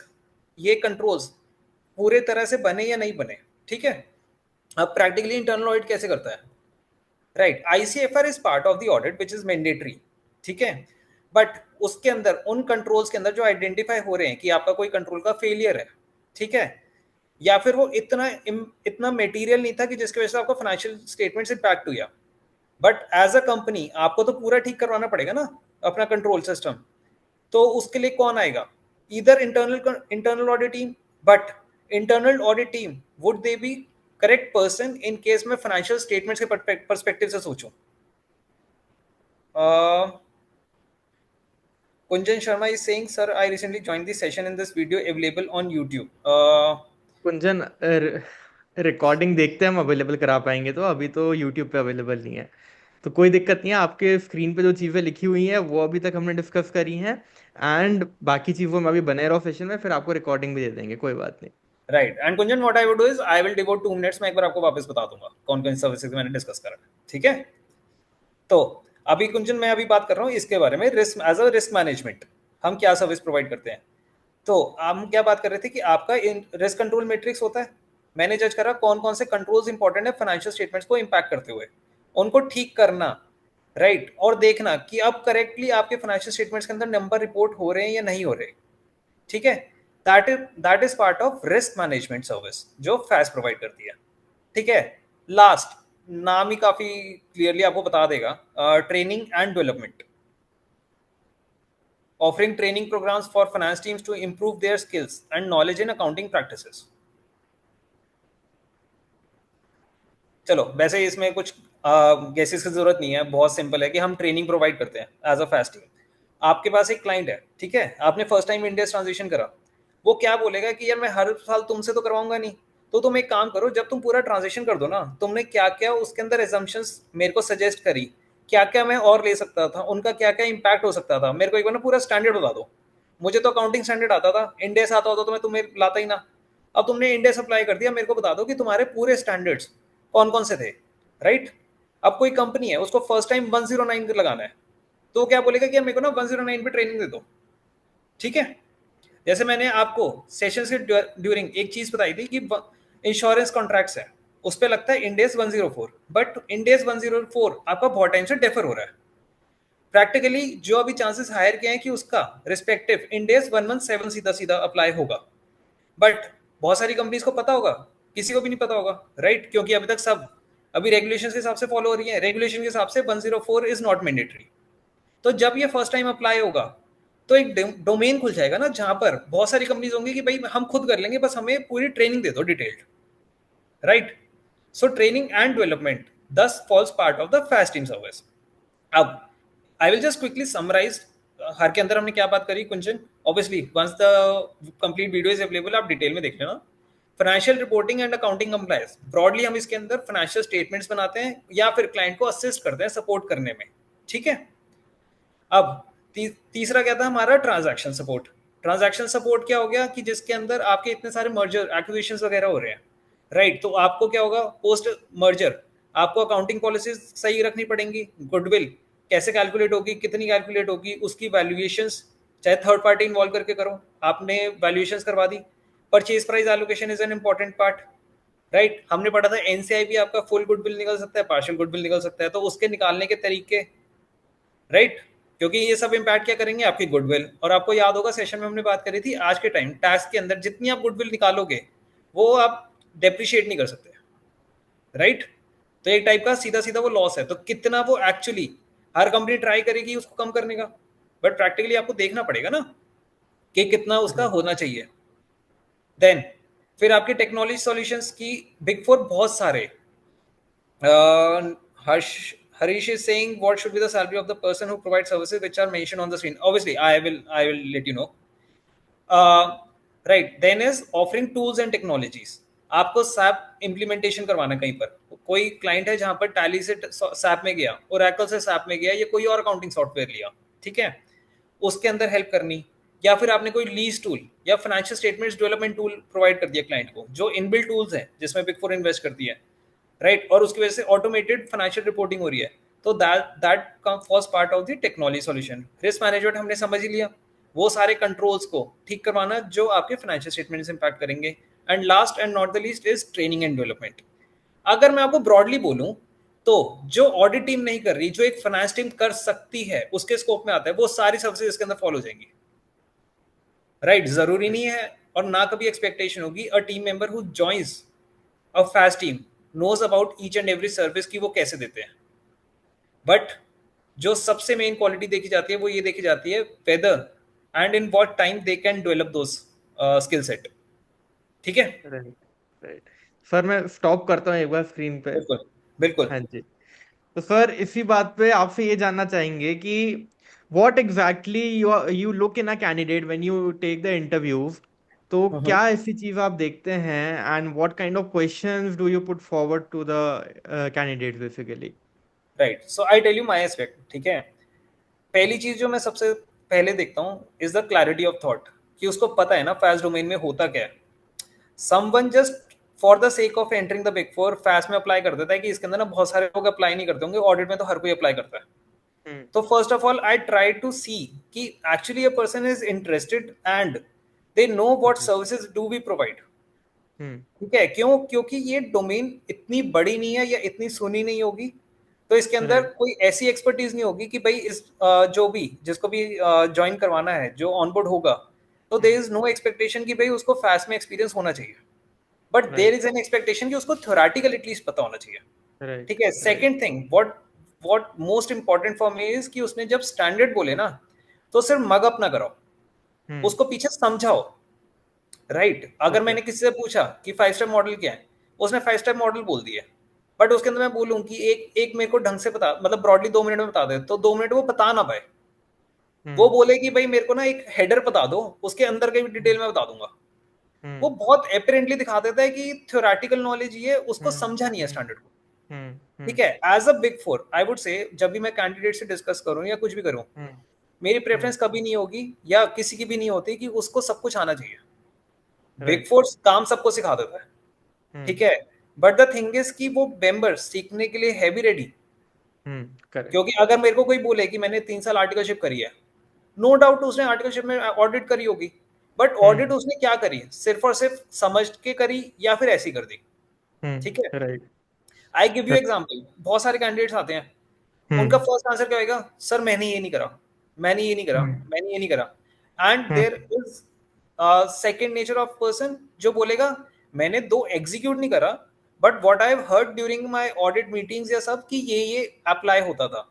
ये कंट्रोल्स पूरे तरह से बने या नहीं बने, ठीक है। अब प्रैक्टिकली इंटरनल ऑडिट कैसे करता है, right, ICFR is part of the audit which is mandatory, ठीक है। बट उसके अंदर उन कंट्रोल्स के अंदर जो आइडेंटिफाई हो रहे हैं कि आपका कोई कंट्रोल का फेलियर है, ठीक है, या फिर वो इतना मटेरियल नहीं था कि जिसकी वजह से आपको फाइनेंशियल स्टेटमेंट इम्पैक्ट हुआ, बट एज अ कंपनी आपको तो पूरा ठीक करवाना पड़ेगा ना अपना कंट्रोल सिस्टम। तो उसके लिए कौन आएगा? इधर internal audit team, but internal audit team would they B correct person in case में फाइनेंशियल स्टेटमेंट्स के परस्पेक्टिव से सोचूं? Kunjan Sharma is saying, sir, I recently joined the session in this video available on YouTube. Kunjan, recording देखते हैं हम available करा पाएंगे, तो अभी तो यूट्यूब पे अवेलेबल नहीं है। तो कोई दिक्कत नहीं है, आपके स्क्रीन पे जो चीज़ें लिखी हुई हैं वो अभी तक हमने डिस्कस करी हैं, एंड बाकी चीज़ों में अभी बने रहो सेशन में, फिर आपको रिकॉर्डिंग भी दे देंगे, कोई बात नहीं। Right, and Kunjan what I will do is I will devote 2 minutes में एक बार आपको वापस बता दूंगा कौन कौन सी सर्विसेज मैंने डिस्कस करा, ठीक है। तो अभी कुंजन मैं अभी बात कर रहा हूँ इसके बारे में, risk as a risk management हम क्या सर्विस प्रोवाइड करते हैं। तो हम क्या बात कर रहे थे कि आपका रिस्क कंट्रोल मैट्रिक्स होता है, मैंने जज करा कौन कौन से कंट्रोल्स इंपॉर्टेंट है फाइनेंशियल स्टेटमेंट्स को इंपैक्ट करते हुए, उनको ठीक करना, राइट, और देखना कि अब करेक्टली आपके फाइनेंशियल स्टेटमेंट्स के अंदर नंबर रिपोर्ट हो रहे हैं या नहीं हो रहे, ठीक है। That is part of risk management service जो फैस प्रोवाइड करती है, ठीक है। लास्ट, नाम ही काफी क्लियरली आपको बता देगा, training and development, offering training programs for finance teams to improve their skills and knowledge in accounting practices. चलो वैसे ही इसमें कुछ गेसेस की जरूरत नहीं है, बहुत सिंपल है कि हम ट्रेनिंग प्रोवाइड करते हैं एज अ फैस्ट टीम। आपके पास एक क्लाइंट है, ठीक है, आपने फर्स्ट टाइम इंडिया ट्रांजिशन करा, वो क्या बोलेगा कि यार मैं हर साल तुमसे तो करवाऊंगा नहीं, तो तुम एक काम करो, जब तुम पूरा ट्रांजिशन कर दो ना, तुमने क्या क्या उसके अंदर एजम्पशंस मेरे को सजेस्ट करी, क्या क्या मैं और ले सकता था, उनका क्या क्या इम्पैक्ट हो सकता था, मेरे को एक बार ना पूरा स्टैंडर्ड बता दो। मुझे तो अकाउंटिंग स्टैंडर्ड आता था, इंडेस आता होता तो मैं तुम्हें लाता ही ना। अब तुमने इंडेस अप्लाई कर दिया, मेरे को बता दो कि तुम्हारे पूरे स्टैंडर्ड्स कौन कौन से थे, राइट। अब कोई कंपनी है उसको फर्स्ट टाइम 109 लगाना है, तो क्या बोलेगा कि मेरे को ना 109 पे ट्रेनिंग दे दो, ठीक है। जैसे मैंने आपको सेशन से ड्यूरिंग एक चीज बताई थी कि इंश्योरेंस कॉन्ट्रैक्ट्स है, उस पर लगता है इंडेस 104, बट इंडेस 104 आपका बहुत टाइम से डेफर हो रहा है। प्रैक्टिकली जो अभी चांसेस हायर किए हैं कि उसका रिस्पेक्टिव इंडेस 117 सीधा सीधा अप्लाई होगा, बट बहुत सारी कंपनीज को पता होगा, किसी को भी नहीं पता होगा, राइट, क्योंकि अभी तक सब अभी रेगुलेशन के हिसाब से फॉलो हो रही है, रेगुलेशन के हिसाब से 104 इज नॉट मैंडेटरी। तो जब ये फर्स्ट टाइम अप्लाई होगा तो एक डोमेन खुल जाएगा ना, जहां पर बहुत सारी कंपनीज होंगी कि भाई हम खुद कर लेंगे, बस हमें पूरी ट्रेनिंग दे दो detailed, right. So training and development this falls part of the fast team service. अब I will just quickly summarise हर के अंदर हमने क्या बात करी Kunjan. Obviously once the complete video is available आप डिटेल में देख लेना। Financial reporting and accounting compliance, broadly हम इसके अंदर फाइनेंशियल स्टेटमेंट्स बनाते हैं या फिर क्लाइंट को असिस्ट करते हैं सपोर्ट करने में, ठीक है। अब तीसरा क्या था हमारा, ट्रांजैक्शन सपोर्ट। ट्रांजैक्शन सपोर्ट क्या हो गया कि जिसके अंदर आपके इतने सारे मर्जर एक्विजिशंस वगैरह हो रहे हैं, राइट। तो आपको क्या होगा, पोस्ट मर्जर आपको अकाउंटिंग पॉलिसीज सही रखनी पड़ेंगी, गुडविल कैसे कैलकुलेट होगी, कितनी कैलकुलेट होगी, उसकी वैल्यूएशंस चाहे थर्ड पार्टी इन्वॉल्व करके करो, आपने वैल्यूएशंस करवा दी। Purchase price allocation is an important part, right. हमने पढ़ा था एनसीआई भी आपका फुल गुडविल निकल सकता है, पार्शियल गुडविल निकल सकता है, तो उसके निकालने के तरीके, राइट, क्योंकि ये सब इम्पैक्ट क्या करेंगे आपकी गुडविल। और आपको याद होगा सेशन में हमने बात करी थी, आज के टाइम टैक्स के अंदर जितनी आप गुडविल निकालोगे वो आप डेप्रिशिएट नहीं कर सकते, राइट। तो एक टाइप का सीधा सीधा वो लॉस है। तो कितना वो एक्चुअली हर कंपनी ट्राई करेगी उसको कम करने का, बट प्रैक्टिकली आपको देखना पड़ेगा ना कि कितना उसका होना चाहिए। देन फिर आपके टेक्नोलॉजी सॉल्यूशंस की बिग फोर बहुत सारे, Harish is saying what should be the salary of the person who provides services which are mentioned on the screen. Obviously, I will let you know. Right. Then is offering tools and technologies. आपको SAP implementation करवाना कहीं पर, कोई client है जहां पर tally से SAP में गया, ओरेकल से SAP में गया, या कोई और अकाउंटिंग सॉफ्टवेयर लिया, ठीक है, उसके अंदर हेल्प करनी। या फिर आपने कोई लीज टूल या financial statements development tool provide कर दिया क्लाइंट को, जो इनबिल्ट टूल्स हैं जिसमें बिग फोर इन्वेस्ट करती है, राइट, और उसकी वजह से ऑटोमेटेड फाइनेंशियल रिपोर्टिंग हो रही है। तो that forms part of the technology solution. Risk management हमने समझ ही लिया, वो सारे कंट्रोल्स को ठीक करवाना जो आपके फाइनेंशियल स्टेटमेंट्स इंपैक्ट करेंगे। And last and not the least is training and development. अगर मैं आपको ब्रॉडली बोलूं तो जो ऑडिट टीम नहीं कर रही, जो एक फाइनेंस टीम कर सकती है उसके स्कोप में आता है, वो सारी सर्विसेज इसके अंदर फॉलो हो जाएंगी, राइट। जरूरी नहीं है और ना कभी एक्सपेक्टेशन होगी a team member who joins a fast team knows about each and every service की वो कैसे देते हैं, बट जो सबसे मेन क्वालिटी देखी जाती है वो ये देखी जाती है whether and in what time they can develop those skill set, ठीक है। Right, right. सर मैं स्टॉप करता हूँ एक बार स्क्रीन पे। बिल्कुल बिल्कुल। हाँ जी। तो सर इसी बात पे आपसे ये जानना चाहेंगे कि what exactly you look in a candidate when you take the interviews? तो Mhm. क्या ऐसी चीज आप देखते हैं, and what kind of questions do you put forward to the candidates basically? Right, so I tell you my aspect, ठीक है। पहली चीज जो मैं सबसे पहले देखता हूँ is the clarity of thought, कि उसको पता है ना फैस डोमेन में होता क्या है। Someone just for the sake of entering the big four FAAS में अप्लाई कर देता है कि इसके अंदर ना बहुत सारे लोग अप्लाई नहीं करते होंगे, ऑडिट में तो हर कोई अप्लाई करता है। हम्म। तो first of all I try to see कि actually a person is interested and they know what services do we provide. Hmm. ठीक है, क्यों? क्योंकि ये डोमेन इतनी बड़ी नहीं है या इतनी सुनी नहीं होगी, तो इसके अंदर राइट। कोई ऐसी एक्सपर्टीज नहीं होगी कि भाई इस जो भी जिसको भी ज्वाइन करवाना है, जो ऑनबोर्ड होगा, तो देयर इज नो एक्सपेक्टेशन कि भाई उसको फास्ट में एक्सपीरियंस होना चाहिए, but there right. Is an expectation कि उसको थ्योरेटिकल एटलीस्ट पता होना चाहिए। राइट। ठीक है, right. Second thing what what most important for me is कि उसने जब स्टैंडर्ड बोले ना, तो सिर्फ मग अप ना करो, हम्म। उसको पीछे समझाओ। राइट, अगर ओके। मैंने किसी से पूछा कि 5 स्टार मॉडल क्या है, उसने 5 स्टार मॉडल बोल दिया, बट उसके अंदर मैं बोलूं कि एक एक मेरे को ढंग से बता, मतलब ब्रॉडली 2 मिनट में बता दे, तो 2 मिनट वो बता ना पाए। वो हम्म। बोले कि भाई मेरे को ना एक हेडर बता दो, उसके अंदर के भी डिटेल में बता दूंगा। वो हम्म। बहुत एपरेंटली दिखा देता है कि थ्योरेटिकल नॉलेज ये उसको हम्म। समझा नहीं है हम्म। स्टैंडर्ड को। हम्म। ठीक हम्म। है, as a big four I would say जब भी मैं कैंडिडेट से डिस्कस करूं या कुछ भी करूं, हम्म। मेरी हम्म। प्रेफरेंस कभी नहीं होगी या किसी की भी नहीं होती कि उसको सब कुछ आना चाहिए। Big right. फोर्स काम सबको सिखा देता है, हम्म। ठीक है, बट द थिंग इज कि वो मेंबर सीखने के लिए है भी रेडी। हम्म। करेक्ट। क्योंकि अगर मेरे को कोई बोले कि मैंने 3 साल आर्टिकलशिप करी है, नो डाउट उसने आर्टिकलशिप में ऑडिट करी होगी, बट ऑडिट हम्म। उसने क्या करी, सिर्फ और सिर्फ समझ के करी या फिर ऐसी कर दी। ठीक है, hmm. Right. I give you example, बहुत सारे कैंडिडेट्स आते हैं, उनका हम्म। फर्स्ट आंसर क्या होगा, सर मैंने ये नहीं करा, मैंने ये नहीं करा, हम्म। मैंने ये नहीं करा। And there hmm. Is second nature of person जो बोलेगा मैंने 2 एग्जीक्यूट नहीं करा, but what I have heard during my audit meetings या सब कि ये अप्लाई होता था।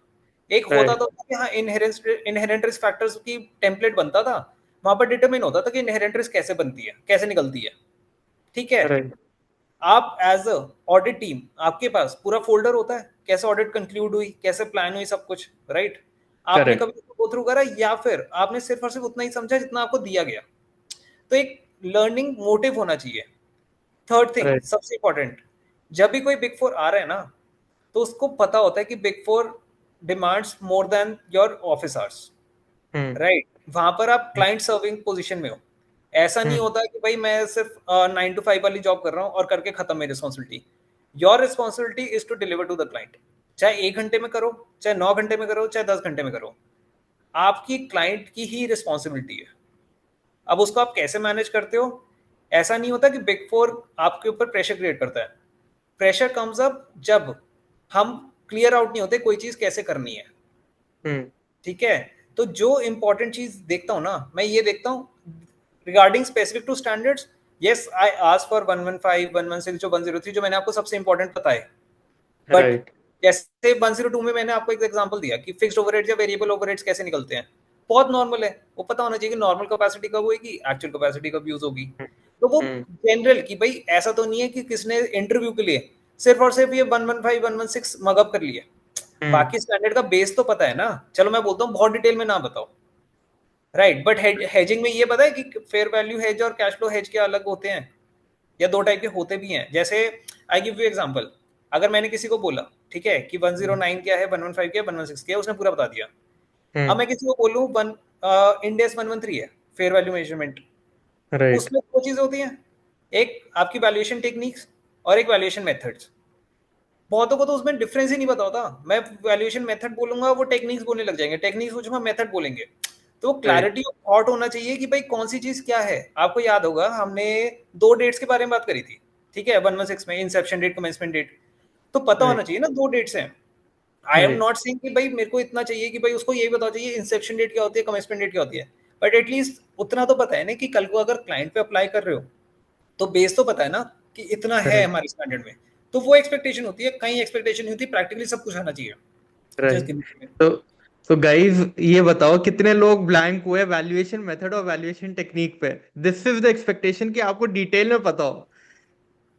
एक होता राइट। तो कि हाँ इनहेरेंट रिस्क फैक्टर्स की टेम्पलेट बनता था, वहां पर डिटरमिन होता था कि इनहेरेंट रिस्क कैसे बनती है, कैसे निकलती है। ठीक है, राइट। आप एज अ ऑडिट टीम आपके पास पूरा फोल्डर होता है, कैसे ऑडिट कंक्लूड हुई, कैसे प्लान हुई, सब कुछ। राइट, आपने करेक्ट। कभी गो थ्रू करा या फिर आपने सिर्फ और सिर्फ उतना ही समझा जितना आपको दिया गया। तो एक लर्निंग मोटिव होना चाहिए। Third thing right. सबसे इंपॉर्टेंट, जब भी कोई बिग फोर आ रहा है ना, तो उसको पता होता है कि big four demands more than your office hours. Hmm. Right, वहां पर आप क्लाइंट सर्विंग पोजीशन में हो। ऐसा नहीं हम्म। होता कि भाई मैं सिर्फ 9 to 5 वाली जॉब कर रहा हूँ और करके खत्म मेरी responsibility. Your responsibility is to deliver to the client, चाहे 1 घंटे में करो, चाहे 9 घंटे में करो, चाहे 10 घंटे में करो, आपकी क्लाइंट की ही रिस्पॉन्सिबिलिटी है। अब उसको आप कैसे मैनेज करते हो, ऐसा नहीं होता कि बिग फोर आपके ऊपर प्रेशर क्रिएट करता है। प्रेशर कम्स अप जब हम क्लियर आउट नहीं होते कोई चीज कैसे करनी है। हम्म। ठीक है, तो जो इंपॉर्टेंट चीज देखता हूँ ना, मैं ये देखता हूँ regarding specific to standards. Yes, I ask for 115 116 जो 103 जो मैंने आपको सबसे इंपॉर्टेंट बताए, बट राइट। जैसे 102 में मैंने आपको एक एग्जांपल दिया कि फिक्स्ड ओवरहेड्स या वेरिएबल ओवरहेड्स कैसे निकलते हैं, बहुत नॉर्मल है। वो पता होना चाहिए कि नॉर्मल कैपेसिटी कब होगी, एक्चुअल कैपेसिटी कब यूज होगी। तो वो हम्म। जनरल कि भाई ऐसा तो नहीं है कि किसने इंटरव्यू के लिए सिर्फ और सिर्फ ये 115 116 मगअप कर लिया, हम्म। बाकी स्टैंडर्ड का बेस तो पता है ना। चलो मैं बोलता हूँ बहुत डिटेल में ना बताओ, राइट, बट हेजिंग में ये पता है कि फेयर वैल्यू हेज और कैश फ्लो हेज के अलग होते हैं, या 2 टाइप के होते भी हैं। जैसे आई गिव यू एग्जांपल, अगर मैंने किसी को बोला ठीक है कि 109 क्या है, 115 क्या है, 116 क्या है, उसने पूरा बता दिया। अब हम्म। मैं किसी को बोलूँ वन इंडेक्स 113 है, फेयर वैल्यू मेजरमेंट, राइट। उसमें 2 चीजें होती हैं, एक आपकी वैल्यूएशन टेक्निक्स और एक वैल्यूएशन मेथड्स। बहुतों को तो उसमें डिफरेंस ही नहीं पता होता, मैं वैल्यूएशन मेथड बोलूंगा वो टेक्निक्स बोलने लग जाएंगे, टेक्निक्स पूछूंगा मेथड बोलेंगे। तो राइट। क्लैरिटी ऑफ थॉट होना चाहिए कि भाई कौन सी चीज क्या है। आपको याद होगा हमने 2 डेट्स के बारे में बात करी थी, ठीक है, 116 में इंसेप्शन डेट, कमेंसमेंट डेट। तो पता होना राइट। चाहिए ना 2 डेट्स हैं। I am right. Not saying कि भाई मेरे को इतना चाहिए कि भाई उसको यही बताना चाहिए इंसेप्शन डेट क्या होती है, कमेंसमेंट डेट क्या होती है, बट एटलीस्ट उतना तो पता है ना कि कल को अगर क्लाइंट पे अप्लाई कर रहे हो तो बेस तो पता है ना कि इतना है करेक्ट। हमारे स्टैंडर्ड में। तो वो एक्सपेक्टेशन होती है, कहीं एक्सपेक्टेशन नहीं होती, प्रैक्टिकली सब कुछ आना चाहिए। Just right. Give me. तो गाइस, ये बताओ कितने लोग ब्लैंक हुए वैल्यूएशन मेथड और वैल्यूएशन टेक्निक पे? दिस इज द एक्सपेक्टेशन कि आपको डिटेल में पता हो।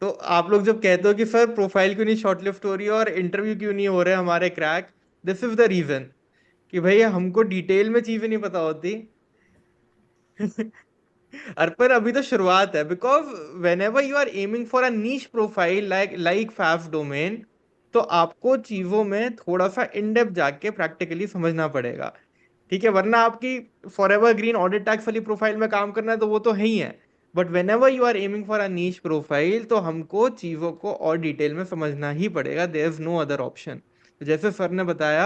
तो आप लोग जब कहते हो कि सर प्रोफाइल क्यों नहीं शॉर्टलिस्ट हो रही है और इंटरव्यू क्यों नहीं हो रहे हमारे crack, this is the reason कि भाई हमको डिटेल में चीजें नहीं पता होती। अर्पण अभी तो शुरुआत है, because whenever you are aiming for a niche profile like like FAAS domain, तो आपको चीजों में थोड़ा सा इन डेप्थ जाके प्रैक्टिकली समझना पड़ेगा। ठीक है, वरना आपकी for ever green audit tax वाली प्रोफाइल में काम करना है तो वो तो है ही है। But whenever you are aiming for a niche profile, तो हमको चीजों को और डिटेल में समझना ही पड़ेगा, there is no other option. जैसे सर ने बताया,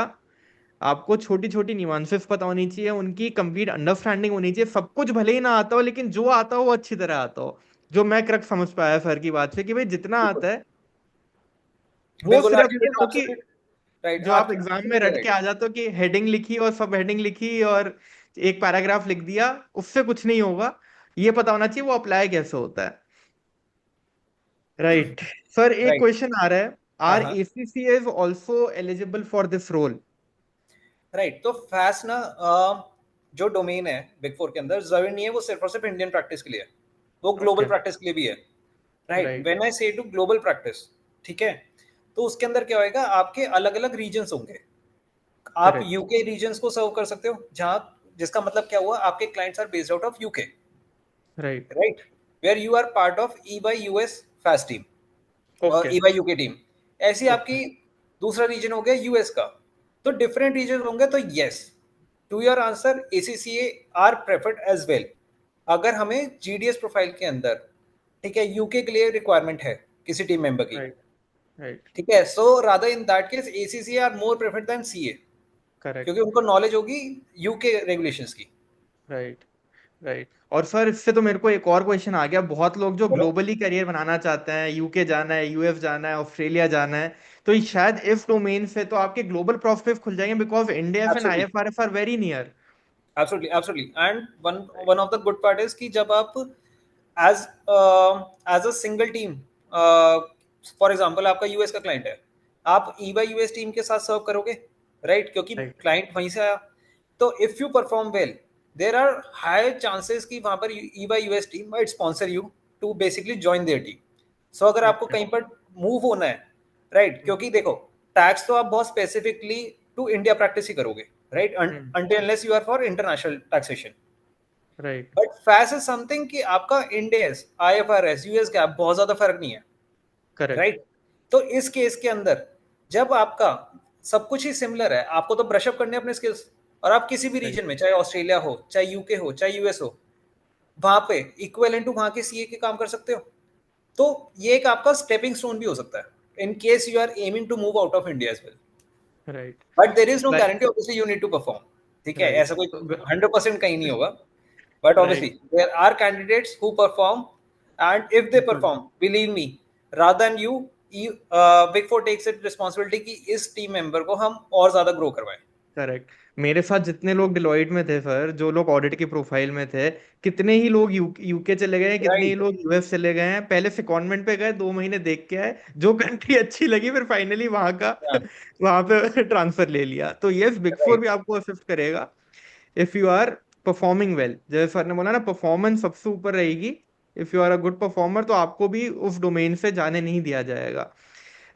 आपको छोटी छोटी न्यूआंसेस पता होनी चाहिए, उनकी कंप्लीट अंडरस्टैंडिंग होनी चाहिए। सब कुछ भले ही ना आता हो, लेकिन जो आता हो वो अच्छी तरह आता हो। जो मैं क्रक्स समझ पाया सर की बात से, कि भाई जितना बिल्कुल आता है वो बिल्कुल सिर्फ ये आर्चित, हो कि एब्सोल्युट राइट, जो आप एग्जाम में एब्सोल्युटली रट के राइट। आ जाते हो कि हेडिंग लिखी और सब हेडिंग लिखी और एक पैराग्राफ लिख दिया, उससे कुछ नहीं होगा। ये पता होना चाहिए वो अप्लाई कैसे होता है। राइट। सर एक राइट। क्वेश्चन आ रहा है, हाँ आर हाँ। ACC is also eligible for this role? Right, तो फैस ना जो डोमेन है बिग फोर के अंदर, जरूरी नहीं है वो सिर्फ और सिर्फ इंडियन प्रैक्टिस के लिए है, वो ग्लोबल ओके। प्रैक्टिस के लिए भी है। Right, right. व्हेन आई से टू ग्लोबल प्रैक्टिस, ठीक है, तो उसके अंदर क्या होएगा, आपके अलग अलग रीजन्स होंगे। आप करेक्ट। यूके रीजन्स को सर्व कर सकते हो, जहां, जिसका मतलब क्या हुआ, आपके clients are based out of UK, right. Right, where you are part of E Y US fast team और okay. E Y UK team. ऐसी ओके। आपकी दूसरा रीजन हो गया यूएस का। तो डिफरेंट रीजन होंगे, तो yes, to your answer, ACCA are preferred as well. अगर हमें जीडीएस प्रोफाइल के अंदर, ठीक है, यूके के लिए रिक्वायरमेंट है किसी टीम मेंबर की, राइट। राइट। ठीक है, so rather in that case ACCA are more preferred than CA, क्योंकि करेक्ट। उनको नॉलेज होगी यूके रेगुलेशंस की। राइट। राइट। और सर इससे तो मेरे को एक और क्वेश्चन आ गया, बहुत लोग जो बोलो। ग्लोबली करियर बनाना चाहते हैं, यूके जाना है, यूएस जाना है, ऑस्ट्रेलिया जाना है, तो ये शायद इस डोमेन से तो आपके ग्लोबल प्रोस्पेक्ट खुल जाएंगे, because India and absolutely, IFRS are very near. Absolutely, absolutely. And one one of the good part is कि जब आप as as a single team, for example आपका यूएस का क्लाइंट है, आप ई बाई यूएस टीम के साथ सर्व करोगे, राइट, क्योंकि राइट। क्लाइंट वहीं से आया। तो if you perform well, there are high chances कि वहां पर E Y US team might sponsor you to basically join their team. So अगर आपको ओके। कहीं पर मूव होना है, राइट, क्योंकि देखो, टैक्स तो आप बहुत स्पेसिफिकली टू इंडिया प्रैक्टिस ही करोगे, right, until unless you are for international taxation। Right. But FAAS is something कि आपका इंडेस, आईएफआरएस, यूएस गैप बहुत ज्यादा फर्क नहीं है, करेक्ट। राइट। तो इस केस के अंदर जब आपका सब कुछ ही सिमिलर है, आपको तो ब्रशअप करने अपने स्किल्स, और आप किसी भी राइट। रीजन में, चाहे ऑस्ट्रेलिया हो, चाहे यूके हो, चाहे यूएस हो, वहां पे इक्वेलेंट टू वहां के सीए के काम कर सकते हो। तो ये एक आपका स्टेपिंग स्टोन भी हो सकता है in case you are aiming to move out of India as well. Right. But there is no like. Guarantee, obviously you need to perform, ठीक है, राइट। ऐसा कोई 100% कहीं नहीं होगा। But obviously, right. there are candidates who perform, and if they बिल्कुल। perform, believe me, rather than you, Big Four takes it responsibility कि इस टीम मेंबर को हम और ज्यादा ग्रो करवाएं। करेक्ट। मेरे साथ जितने लोग डिलॉयट में थे सर, जो लोग ऑडिट की प्रोफाइल में थे, कितने ही लोग यूके चले गए हैं, कितने ही राइट। लोग यूएस चले गए हैं। पहले सेकॉन्डमेंट पे गए, 2 महीने देख के आए, जो कंट्री अच्छी लगी फिर फाइनली वहां का वहां पे ट्रांसफर ले लिया। तो यस, बिग फोर राइट। भी आपको असिस्ट करेगा if you are performing well. जैसे सर ने बोला ना, परफॉर्मेंस सबसे ऊपर रहेगी। If you are a good performer, तो आपको भी उस डोमेन से जाने नहीं दिया जाएगा।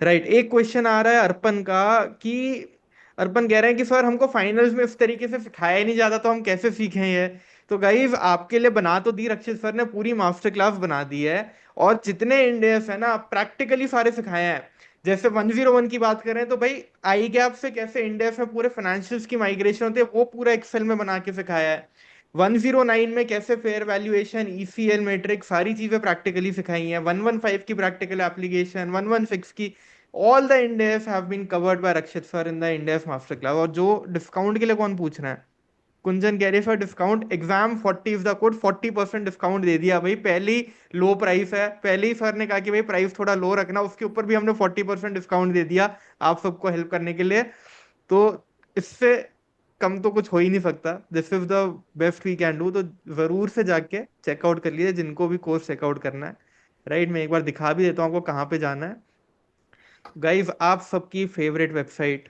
राइट। एक क्वेश्चन आ रहा है अर्पण का, कि अर्पण कह रहे हैं कि सर हमको फाइनल्स में इस तरीके से सिखाया ही नहीं जाता, तो हम कैसे सीखें ये? तो गाइस, आपके लिए बना तो दी, रक्षित सर ने पूरी मास्टर क्लास बना दी है, और जितने इंडेक्स है ना प्रैक्टिकली सारे सिखाए हैं। जैसे 101 की बात करें तो भाई, आई गैप से कैसे इंडेक्स में पूरे फाइनेंशियल्स की माइग्रेशन होती है, वो पूरा एक्सेल में बना के सिखाया है। 109 में कैसे फेयर वैल्यूएशन, ईसीएल मैट्रिक, सारी चीजें प्रैक्टिकली सिखाई हैं। 115 की प्रैक्टिकल एप्लीकेशन, 116 की, all the Ind AS have been covered by Rakshit sir in the Ind AS master class. और जो डिस्काउंट के लिए कौन पूछ रहा है, कुंजन कह रही है sir discount exam 40 is the code, 40% discount दे दिया भाई। पहली लो प्राइस है, पहले ही सर ने कहा कि भाई प्राइस थोड़ा लो रखना, उसके ऊपर भी हमने 40% डिस्काउंट दे दिया आप सबको हेल्प करने के लिए। तो इससे कम तो कुछ हो ही नहीं सकता। This is the best we can do. तो जरूर से जाके चेकआउट कर लीजिए, जिनको भी कोर्स चेकआउट करना है। राइट, मैं एक बार दिखा भी देता हूँ आपको कहाँ पे जाना है। गाइज, आप सबकी फेवरेट वेबसाइट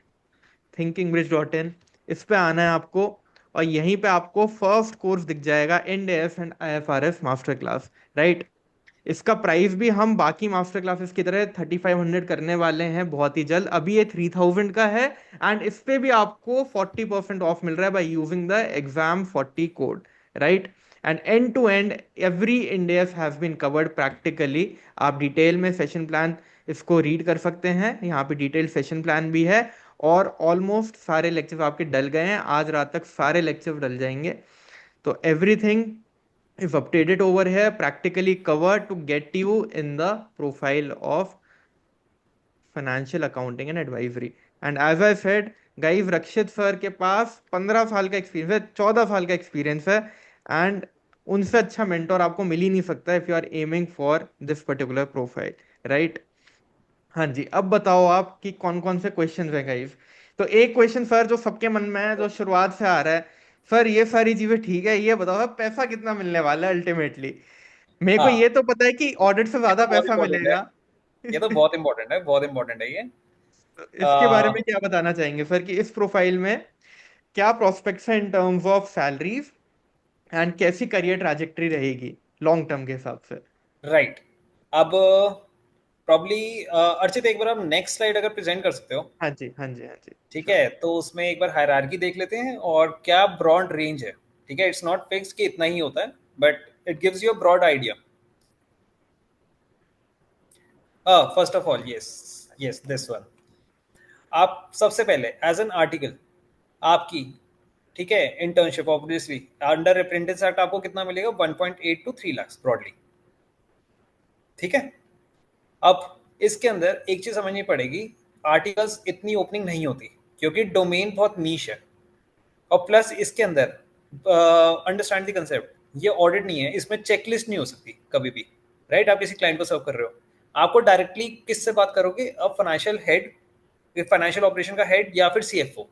thinkingBridge.in, इस पे आना है आपको, और यहीं पे आपको फर्स्ट कोर्स दिख जाएगा, end S and IFRS master class. Right. इसका प्राइस भी हम बाकी मास्टर क्लासेस की तरह 3500 करने वाले हैं बहुत ही जल्द। अभी ये 3000 का है, एंड इस पे भी आपको 40% ऑफ मिल रहा है by using the exam40 code, right. And end to end every Ind AS has been covered practically. आप डिटेल में सेशन प्लान इसको रीड कर सकते हैं, यहाँ पे डिटेल सेशन प्लान भी है। और ऑलमोस्ट सारे लेक्चर आपके डल गए हैं, आज रात तक सारे लेक्चर डल जाएंगे। तो everything is updated over here, practically covered to get you in the profile of financial accounting and advisory. And as I said, guys, Rakshit sir के पास 15 साल का एक्सपीरियंस है, 14 साल का एक्सपीरियंस है, एंड उनसे अच्छा मेंटोर आपको मिल ही नहीं सकता if you are aiming for this particular profile, right. हाँ जी, अब बताओ आप कि कौन कौन से क्वेश्चन है गाइस। तो एक क्वेश्चन सर जो सबके मन में है, जो शुरुआत से आ रहा है, सर ये सारी चीजें ठीक है, ये बताओ पैसा कितना मिलने वाला है अल्टीमेटली। मेरे को हाँ, ये तो पता है कि ऑडिट से ये ज्यादा तो बहुत पैसा इंपॉर्टेंट है। मिलेगा। ये तो बहुत इंपॉर्टेंट है, बहुत इंपॉर्टेंट है ये। तो इसके बारे आ, में क्या बताना चाहेंगे सर कि इस प्रोफाइल में क्या प्रोस्पेक्ट्स है in terms of salaries, and कैसी करियर ट्रैजेक्टरी रहेगी लॉन्ग टर्म के हिसाब से। राइट। अब प्रॉब्ली अर्चित, एक बार आप नेक्स्ट स्लाइड अगर प्रेजेंट कर सकते हो। हाँ जी, हाँ जी, हाँ जी। ठीक Sure. है, तो उसमें एक बार हायरार्की देख लेते हैं और क्या ब्रॉड रेंज है। ठीक है, इट्स नॉट फिक्स कि इतना ही होता है, but it gives you a broad idea. First of all, yes yes, this one. आप सबसे पहले एज एन आर्टिकल आपकी, ठीक है, internship obviously under apprentice act आपको कितना मिलेगा, 1.8 to 3 लाख ब्रॉडली। ठीक है। अब इसके अंदर एक चीज समझनी पड़ेगी, आर्टिकल्स इतनी ओपनिंग नहीं होती क्योंकि डोमेन बहुत नीश है। और प्लस इसके अंदर अंडरस्टैंड द कंसेप्ट, ये ऑडिट नहीं है, इसमें चेकलिस्ट नहीं हो सकती कभी भी। राइट, आप किसी क्लाइंट को सर्व कर रहे हो, आपको डायरेक्टली किससे बात करोगे, अब फाइनेंशियल हेड, फाइनेंशियल ऑपरेशन का हेड या फिर सीएफओ।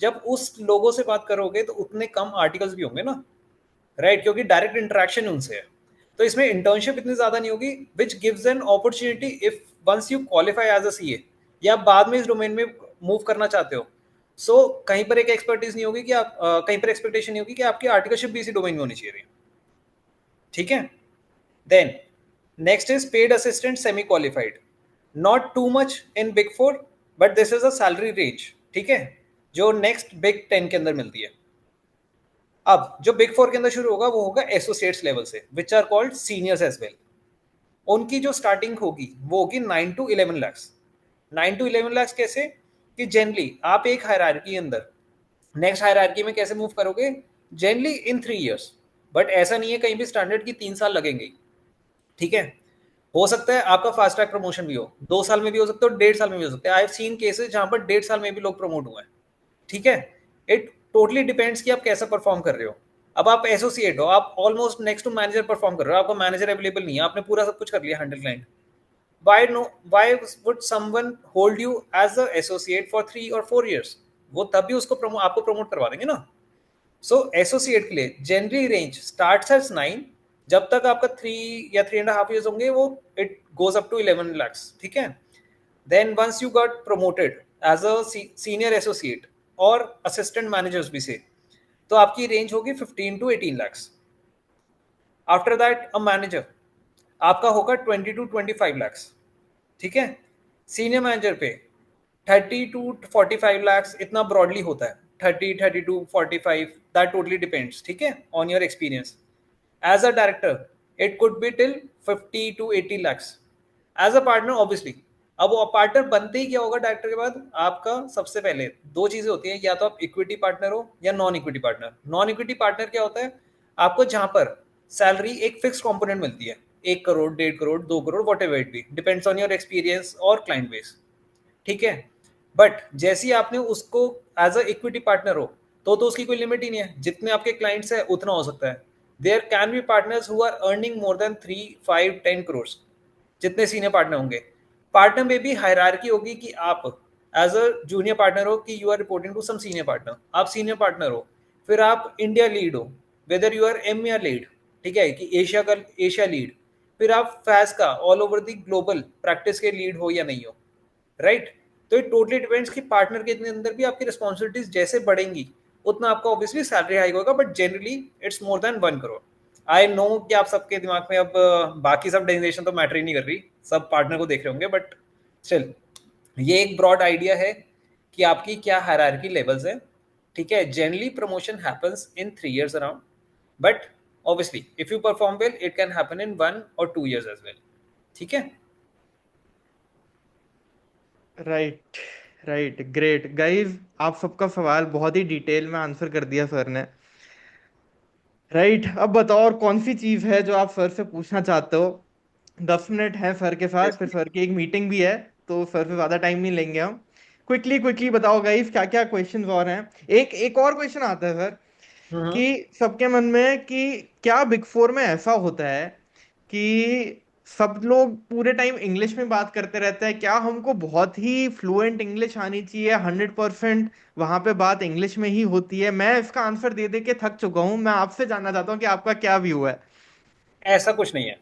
जब उस लोगों से बात करोगे तो उतने कम आर्टिकल्स भी होंगे ना, राइट, क्योंकि डायरेक्ट इंटरेक्शन उनसे है। तो इसमें इंटर्नशिप इतनी ज्यादा नहीं होगी, which gives an opportunity if once you qualify as a CA या बाद में इस डोमेन में मूव करना चाहते हो। सो कहीं पर एक एक्सपर्टीज नहीं होगी कि आप कहीं पर एक्सपेक्टेशन नहीं होगी कि आपकी आर्टिकलशिप भी इसी डोमेन में होनी चाहिए। ठीक है। Then next is paid assistant semi qualified, not too much in big four, but this is a salary range. ठीक है, जो नेक्स्ट बिग 10 के अंदर मिलती है। अब जो बिग फोर के अंदर शुरू होगा वो होगा एसोसिएट्स लेवल से, which are called seniors as well. उनकी जो स्टार्टिंग होगी वो होगी 9 to 11 lakhs। 9 to 11 lakhs कैसे, कि जनरली आप एक हायरार्की के अंदर नेक्स्ट हायरार्की में कैसे मूव करोगे, जनरली इन 3 years। बट ऐसा नहीं है कहीं भी स्टैंडर्ड की 3 साल लगेंगे। ठीक है, हो सकता है आपका फास्ट ट्रैक प्रमोशन भी हो, 2 साल में भी हो सकता है और 1.5 साल में भी हो सकता है। आई हैव सीन केसेस जहां पर 1.5 साल में भी लोग प्रमोट हुए हैं। ठीक है, इट टोटली डिपेंड्स कि आप कैसा परफॉर्म कर रहे हो। अब आप एसोसिएट हो, आप almost next to manager perform कर रहे हो, आपका मैनेजर अवेलेबल नहीं है, आपने पूरा सब कुछ कर लिया handle client, why no, why would someone hold you as a associate for 3 or 4 years? वो तब भी उसको आपको प्रमोट करवा देंगे ना। सो एसोसिएट के लिए जनरली रेंज स्टार्ट्स एट 9, जब तक आपका 3 या 3.5 years होंगे वो it goes up to 11 lakhs। ठीक है। Then once you got promoted as a senior associate और असिस्टेंट मैनेजर्स भी से, तो आपकी रेंज होगी 15 to 18 lakhs। After that a manager आपका होगा 20 to 25 lakhs। ठीक है। सीनियर मैनेजर पे 30 to 45 lakhs, इतना ब्रॉडली होता है, 30 to 45, दैट टोटली डिपेंड्स, ठीक है, on your experience. As a director it could be till 50 to 80 lakhs। As a partner obviously, अब वो पार्टनर बनते ही क्या होगा डायरेक्टर के बाद, आपका सबसे पहले दो चीजें होती हैं, या तो आप इक्विटी पार्टनर हो या non equity partner. Non equity partner क्या होता है, आपको जहां पर सैलरी एक फिक्स कंपोनेंट मिलती है, 1 crore, 1.5 crore, 2 crore, what ever it be, depends on your experience और क्लाइंट बेस। ठीक है। बट जैसे ही आपने उसको एज अ इक्विटी पार्टनर हो, तो उसकी कोई लिमिट ही नहीं है, जितने आपके क्लाइंट्स है उतना हो सकता है। There can be partners who are earning more than 3, 5, 10 crore, जितने सीनियर पार्टनर होंगे। पार्टनर में भी हायरार्की होगी कि आप एज अ जूनियर पार्टनर हो कि you are reporting to some senior partner, आप सीनियर पार्टनर हो, फिर आप इंडिया लीड हो, whether you are M lead, ठीक है, कि एशिया लीड, फिर आप फैज का all over the global practice के लीड हो या नहीं हो। राइट। तो इट टोटली डिपेंड्स कि पार्टनर के अंदर भी आपकी रिस्पॉन्सिबिलिटीज जैसे बढ़ेंगी उतना आपका ऑब्वियसली सैलरी हाइक होगा, but generally it's more then 1 crore. I know कि आप सबके दिमाग में अब बाकी सब डेजिग्नेशन तो मैटर ही नहीं कर रही, सब पार्टनर को देख रहे होंगे, बट स्टिल ये एक ब्रॉड आइडिया है कि आपकी क्या हायरार्की लेवल्स है। ठीक है, generally promotion happens in 3 years around, but obviously if you perform well it can happen in 1 or 2 years as well. ठीक है, राइट, राइट, ग्रेट गाइस, आप सबका सवाल बहुत ही डिटेल में आंसर कर दिया सर ने। राइट, अब बताओ और कौन सी चीज है जो आप सर से पूछना चाहते हो? 10 मिनट है सर के साथ, yes, फिर सर की एक मीटिंग भी है, तो सर से ज्यादा टाइम नहीं लेंगे हम। क्विकली क्विकली बताओ गाइस, क्या क्या क्वेश्चंस और हैं? एक एक और क्वेश्चन आता है सर, हम्म, कि सबके मन में कि क्या बिग फोर में ऐसा होता है कि सब लोग पूरे टाइम इंग्लिश में बात करते रहते हैं? क्या हमको बहुत ही फ्लुएंट इंग्लिश आनी चाहिए, 100% वहां पे बात इंग्लिश में ही होती है? मैं इसका आंसर दे दे के थक चुका हूं, मैं आपसे जानना चाहता हूँ कि आपका क्या व्यू है। ऐसा कुछ नहीं है।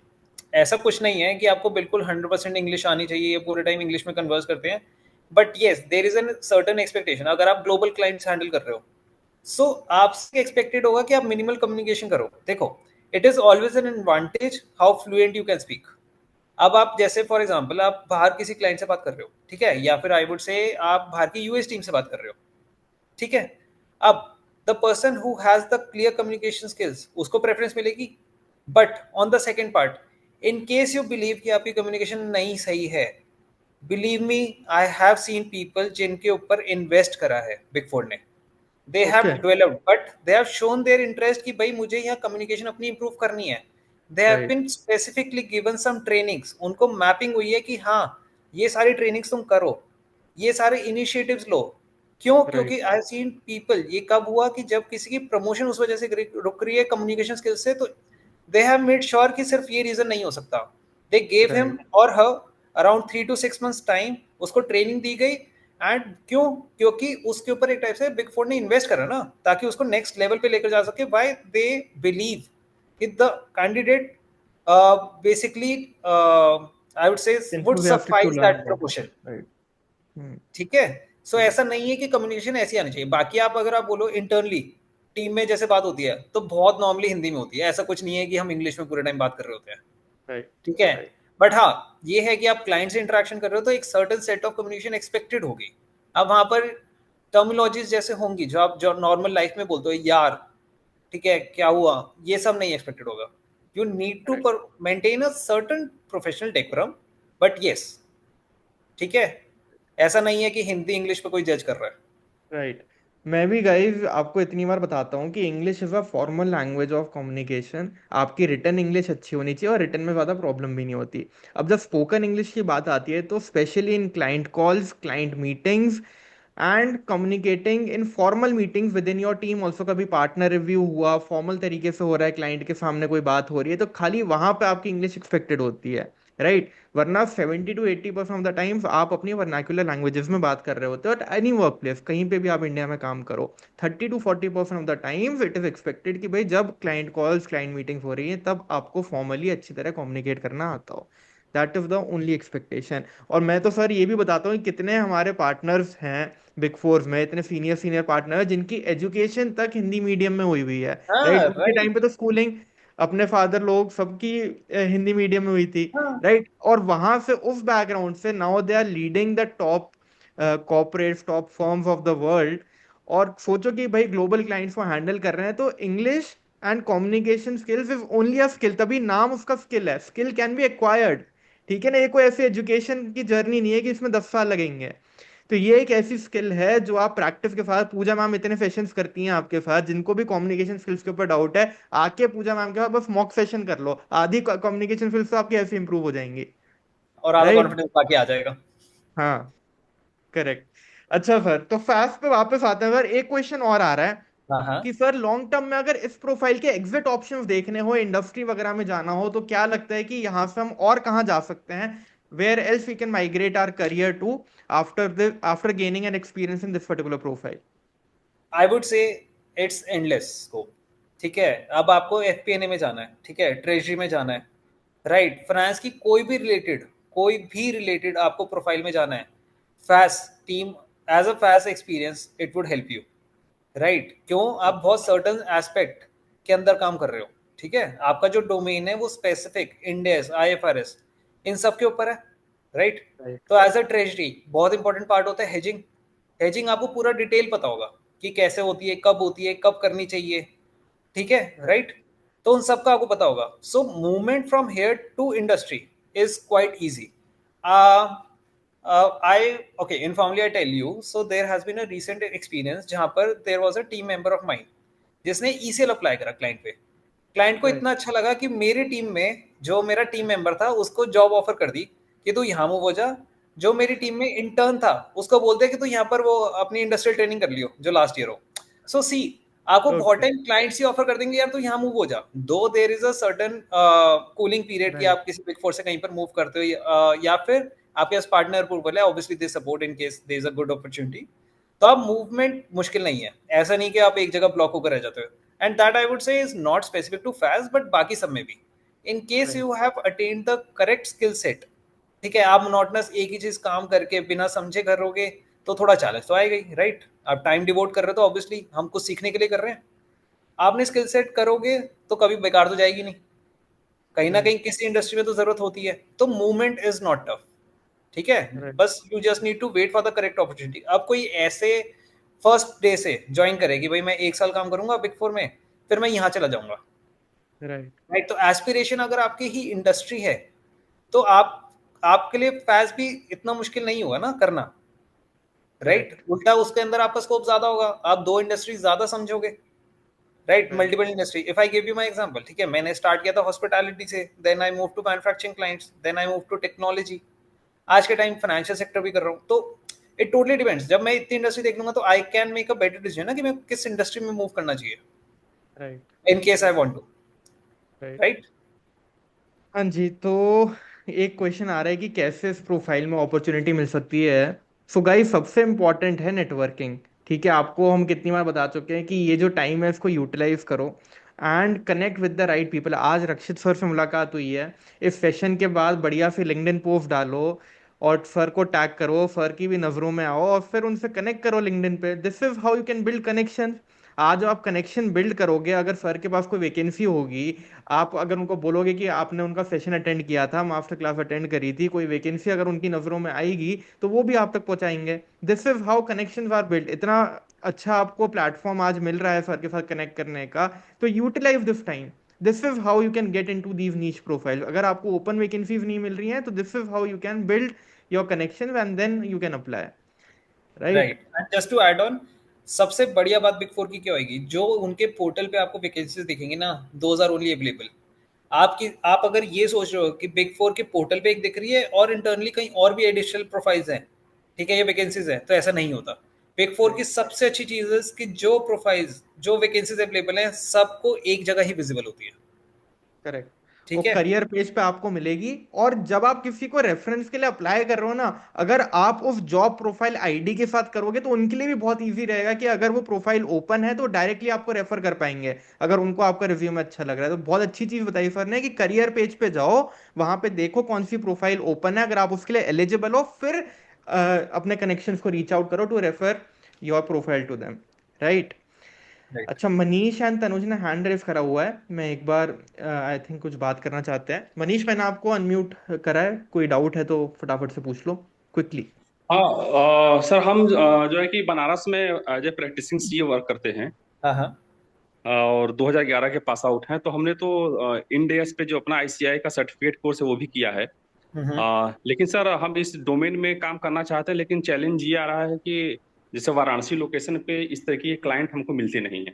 ऐसा कुछ नहीं है कि आपको बिल्कुल 100% इंग्लिश आनी चाहिए, पूरे टाइम इंग्लिश में कन्वर्स करते हैं। But yes, there is an certain expectation. अगर आप ग्लोबल क्लाइंट्स हैंडल कर रहे हो, सो आपसे एक्सपेक्टेड होगा कि आप मिनिमल कम्युनिकेशन करो। देखो, it is always an advantage how fluent you can speak. अब आप जैसे फॉर एग्जांपल आप बाहर किसी क्लाइंट से बात कर रहे हो, ठीक है, या फिर आई वुड से आप बाहर की यूएस टीम से बात कर रहे हो, ठीक है। अब the person who has the clear communication skills उसको प्रेफरेंस मिलेगी। But on the second part, in case you believe कि आपकी कम्युनिकेशन नहीं सही है, believe me, I have seen people जिनके ऊपर इन्वेस्ट करा है बिग फोर ने। They have okay. Developed, but they have shown their interest कि भाई मुझे यहाँ कम्युनिकेशन अपनी इंप्रूव करनी है। They have right, been specifically given some trainings, उनको मैपिंग हुई है कि हाँ ये सारी ट्रेनिंग्स तुम करो, ये सारे इनिशिएटिव्स लो। क्यों? राइट, क्योंकि आई हैव सीन पीपल, ये कब हुआ कि जब किसी की प्रमोशन उस वजह से रुक रही है कम्युनिकेशन स्किल्स से, तो दे हैव मेड श्योर कि सिर्फ ये रीजन नहीं हो सकता। दे गेव हिम राइट, और हर अराउंड 3 to 6 months टाइम, उसको ट्रेनिंग दी गई। एंड क्यों? क्योंकि उसके ऊपर एक टाइप से बिग फोर ने इन्वेस्ट करा ना, ताकि उसको नेक्स्ट लेवल पे लेकर जा सके। व्हाई? दे बिलीव कि the candidate basically I would say would enthusiastic to suffice learn that about it. Promotion. Right. Hmm. ठीक है, सो ऐसा नहीं है कि कम्युनिकेशन ऐसी आनी चाहिए। बाकी आप अगर आप बोलो इंटरनली टीम में जैसे बात होती है तो बहुत नॉर्मली हिंदी में होती है, ऐसा कुछ नहीं है कि हम इंग्लिश में पूरे टाइम बात कर रहे होते हैं। राइट, ठीक है, राइट, बट हाँ ये है कि आप क्लाइंट से इंटरेक्शन कर रहे हो तो एक certain set of communication expected होगी। अब वहां पर टर्मिनोलॉजीज जैसे होंगी जो आप जो नॉर्मल लाइफ में बोलते हो, यार ठीक है क्या हुआ, ये सब नहीं एक्सपेक्टेड होगा। You need to right, maintain a certain professional decorum, but yes, ठीक है, ऐसा नहीं है कि हिंदी इंग्लिश पे कोई जज कर रहा है। राइट। मैं भी गाइज आपको इतनी बार बताता हूँ कि English is a formal language of communication. आपकी रिटन इंग्लिश अच्छी होनी चाहिए और रिटन में ज़्यादा प्रॉब्लम भी नहीं होती। अब जब स्पोकन इंग्लिश की बात आती है तो specially in client calls, client meetings and communicating in formal meetings with in your team also, कभी पार्टनर रिव्यू हुआ, फॉर्मल तरीके से हो रहा है, क्लाइंट के सामने कोई बात हो रही है, तो खाली वहां पे आपकी इंग्लिश एक्सपेक्टेड होती है। राइट, वरना 70 to 80% ऑफ द टाइम्स आप अपनी वर्नाक्युलर लैंग्वेजेस में बात कर रहे होते हो एट एनी वर्क प्लेस, कहीं पे भी आप इंडिया में काम करो। 30 to 40% of the times it is expected कि भाई जब क्लाइंट कॉल्स, क्लाइंट मीटिंग्स हो रही है तब आपको फॉर्मली अच्छी तरह कम्युनिकेट करना आता हो। That is the only expectation. और मैं तो सर ये भी बताता हूँ कि कितने हमारे पार्टनर्स हैं बिग फोर्स में, इतने सीनियर सीनियर पार्टनर जिनकी एजुकेशन तक हिंदी मीडियम में हुई हुई है। हाँ राइट, उनके टाइम राइट, पे तो स्कूलिंग अपने फादर लोग सबकी हिंदी मीडियम में हुई थी। हाँ। राइट, और वहां से उस बैकग्राउंड से now they are leading the top corporates, top firms of the world. और सोचो कि भाई ग्लोबल क्लाइंट्स को हैंडल कर रहे हैं, तो English and communication skills is only a skill, तभी नाम उसका स्किल है। स्किल कैन बी एक्वायर्ड, ठीक है ना? ये कोई ऐसी एजुकेशन की जर्नी नहीं है कि इसमें 10 साल लगेंगे। तो ये एक ऐसी स्किल है जो आप प्रैक्टिस के साथ, पूजा मैम इतने सेशंस करती हैं आपके साथ, जिनको भी कम्युनिकेशन स्किल्स के ऊपर डाउट है, आके पूजा मैम के साथ बस मॉक सेशन कर लो, आधी कम्युनिकेशन स्किल्स तो आपकी ऐसे इंप्रूव हो जाएंगी। और आधा राइट, कॉन्फिडेंस बाकी आ जाएगा। हाँ, करेक्ट। अच्छा सर, तो फास्ट पे वापस आते हैं सर, एक क्वेश्चन और आ रहा है हाँ हाँ, कि सर लॉन्ग टर्म में अगर इस प्रोफाइल के एग्जिट ऑप्शंस देखने हो, इंडस्ट्री वगैरह में जाना हो, तो क्या लगता है कि यहाँ से हम और कहाँ जा सकते हैं? Where else we can migrate our career to after gaining an experience in this particular profile? I would say it's endless scope. ठीक है, अब आपको एफपीएनए में जाना है, ठीक है, ट्रेजरी में जाना है, राइट, फाइनेंस की कोई भी रिलेटेड आपको प्रोफाइल में जाना है, FAAS team, as a FAAS experience it would help you. Right, क्यों? आप बहुत सर्टन एस्पेक्ट के अंदर काम कर रहे हो। ठीक है, आपका जो डोमेन है वो स्पेसिफिक इंडेस IFRS इन सब के ऊपर है, राइट। राइट। तो एज अ ट्रेजरी बहुत इंपॉर्टेंट पार्ट होता है हेजिंग। हेजिंग आपको पूरा डिटेल पता होगा कि कैसे होती है, कब करनी चाहिए, ठीक है, राइट। तो उन सब का आपको पता होगा। So movement from here to industry is quite easy. I okay, informally I tell you, so there has been a recent experience जहाँ पर there was a team member of mine जिसने ECL अप्लाई करा client पे। Client को right. इतना अच्छा लगा कि मेरी टीम में जो मेरा टीम मेंबर था उसको जॉब ऑफर कर दी कि तू यहाँ मूव हो जा। जो मेरी टीम में इंटर्न था उसको बोलते कि तू यहाँ पर वो अपनी इंडस्ट्रियल ट्रेनिंग कर लियो जो लास्ट ईयर हो। सो सी, आपको बहुत ओके। टाइम क्लाइंट्स ही ऑफर कर देंगे यार तू यहाँ मूव हो जा, though there is a certain cooling period कि राइट। आप किसी बिग फोर से कहीं पर मूव करते हो या फिर आपके पास पार्टनर अप्रूवल है, obviously they support in case there is a good opportunity. तो आप मूवमेंट मुश्किल नहीं है, ऐसा नहीं कि आप एक जगह ब्लॉक होकर रह जाते हो। And that I would say is not specific to phase but बाकी सब में भी, in case right. You have attend the correct skill set, ठीक है। आप मोनोटोनस एक ही चीज काम करके बिना समझे करोगे तो थोड़ा चैलेंज तो आएगा ही, राइट। आप टाइम डिवोट कर रहे हो तो ऑब्वियसली हम कुछ सीखने के लिए कर रहे हैं। आपने स्किल सेट करोगे तो कभी बेकार तो जाएगी नहीं, कहीं ना राइट। कहीं किसी इंडस्ट्री में तो जरूरत होती है। तो मूवमेंट इज नॉट टफ, ठीक है। राइट। बस you just need to wait for the correct opportunity. अब कोई ऐसे फर्स्ट डे से ज्वाइन करे कि भाई मैं 1 साल काम करूंगा बिग फोर में फिर मैं यहाँ चला जाऊंगा, राइट। राइट। तो एस्पिरेशन अगर आपकी ही इंडस्ट्री है तो आपके लिए फैज भी इतना मुश्किल नहीं होगा ना करना, राइट। करेक्ट। उल्टा उसके अंदर आपका स्कोप ज्यादा होगा, आप दो इंडस्ट्री ज्यादा समझोगे, right. Right. Multiple industry, if I give you my example, ठीक है, मैंने स्टार्ट किया था हॉस्पिटैलिटी से, then I move to manufacturing clients, then I move to technology, आज के टाइम फाइनेंशियल सेक्टर भी कर रहा हूँ। तो इट टोटली डिपेंड्स, जब मैं इतनी इंडस्ट्री देख लूंगा तो I can make a better decision ना कि मैं किस इंडस्ट्री में मूव करना चाहिए right. In case I want to, right. Right. हाँ जी, तो एक क्वेश्चन आ रहा है कि कैसे इस प्रोफाइल में अपॉर्चुनिटी मिल सकती है। सो गाइस, सबसे इम्पॉर्टेंट है नेटवर्किंग। ठीक है, आपको हम कितनी बार बता चुके हैं कि ये जो टाइम है इसको यूटिलाइज करो and connect with the right people. आज रक्षित सर से मुलाकात हुई है, इस सेशन के बाद बढ़िया से लिंक्डइन पोस्ट डालो और सर को टैग करो, सर की भी नज़रों में आओ और फिर उनसे कनेक्ट करो लिंक्डइन पे। This is how you can build connection. आज आप कनेक्शन बिल्ड करोगे, अगर सर के पास कोई वैकेंसी होगी, आप अगर उनको बोलोगे कि आपने उनका सेशन अटेंड किया था, मास्टर क्लास अटेंड करी थी, कोई वैकेंसी अगर उनकी नज़रों में आएगी तो वो भी आप तक पहुंचाएंगे। This is how connection are build. इतना अच्छा आपको प्लेटफॉर्म आज मिल रहा है सर के साथ कनेक्ट करने का, तो utilize this time. This is how you can get in to these niche profile. अगर आपको ओपन वैकेंसीज नहीं मिल रही हैं तो this is how you can build your connection and then you can apply. Right. Right, and just to add on, सबसे बढ़िया बात बिग फोर की क्या होगी, जो उनके पोर्टल पे आपको वैकेंसीज दिखेंगी ना, दोज आर ओनली अवेलेबल। आप अगर ये सोच रहे हो कि बिग फोर के पोर्टल पे एक दिख रही है और इंटरनली कहीं और भी एडिशनल प्रोफाइल्स हैं, ठीक है, ये वैकेंसीज हैं, तो ऐसा नहीं होता। बिग फोर की राइट। सबसे अच्छी चीज है कि जो प्रोफाइल्स जो वैकेंसीज अवेलेबल हैं सबको एक जगह ही विजिबल होती है, करेक्ट। वो ठीक है। करियर पेज पे आपको मिलेगी। और जब आप किसी को रेफरेंस के लिए अप्लाई कर रहे हो ना, अगर आप उस जॉब प्रोफाइल आईडी के साथ करोगे तो उनके लिए भी बहुत इजी रहेगा कि अगर वो प्रोफाइल ओपन है तो डायरेक्टली आपको रेफर कर पाएंगे, अगर उनको आपका रिज्यूम अच्छा लग रहा है तो। बहुत अच्छी चीज बताई सर ने कि करियर पेज पे जाओ, वहां पे देखो कौन सी प्रोफाइल ओपन है, अगर आप उसके लिए एलिजिबल हो फिर अपने कनेक्शंस को रीच आउट करो to refer your profile to them. Right. Right. अच्छा, मनीष एंड तनुज ने हैंड रेस करा हुआ है, मैं एक बार आई थिंक कुछ बात करना चाहते हैं। मनीष, मैंने आपको अनम्यूट करा है, कोई डाउट है तो फटाफट से पूछ लो क्विकली। हाँ सर, हम जो है कि बनारस में as a practising CA work करते हैं। हाँ हाँ। और 2011 के पास आउट हैं, तो हमने तो इन डेज पे जो अपना आईसीआई का सर्टिफिकेट कोर्स है वो भी किया है। हम्म। लेकिन सर हम इस डोमेन में काम करना चाहते हैं, लेकिन चैलेंज ये आ रहा है कि जैसे वाराणसी लोकेशन पे इस तरह की क्लाइंट हमको मिलते नहीं है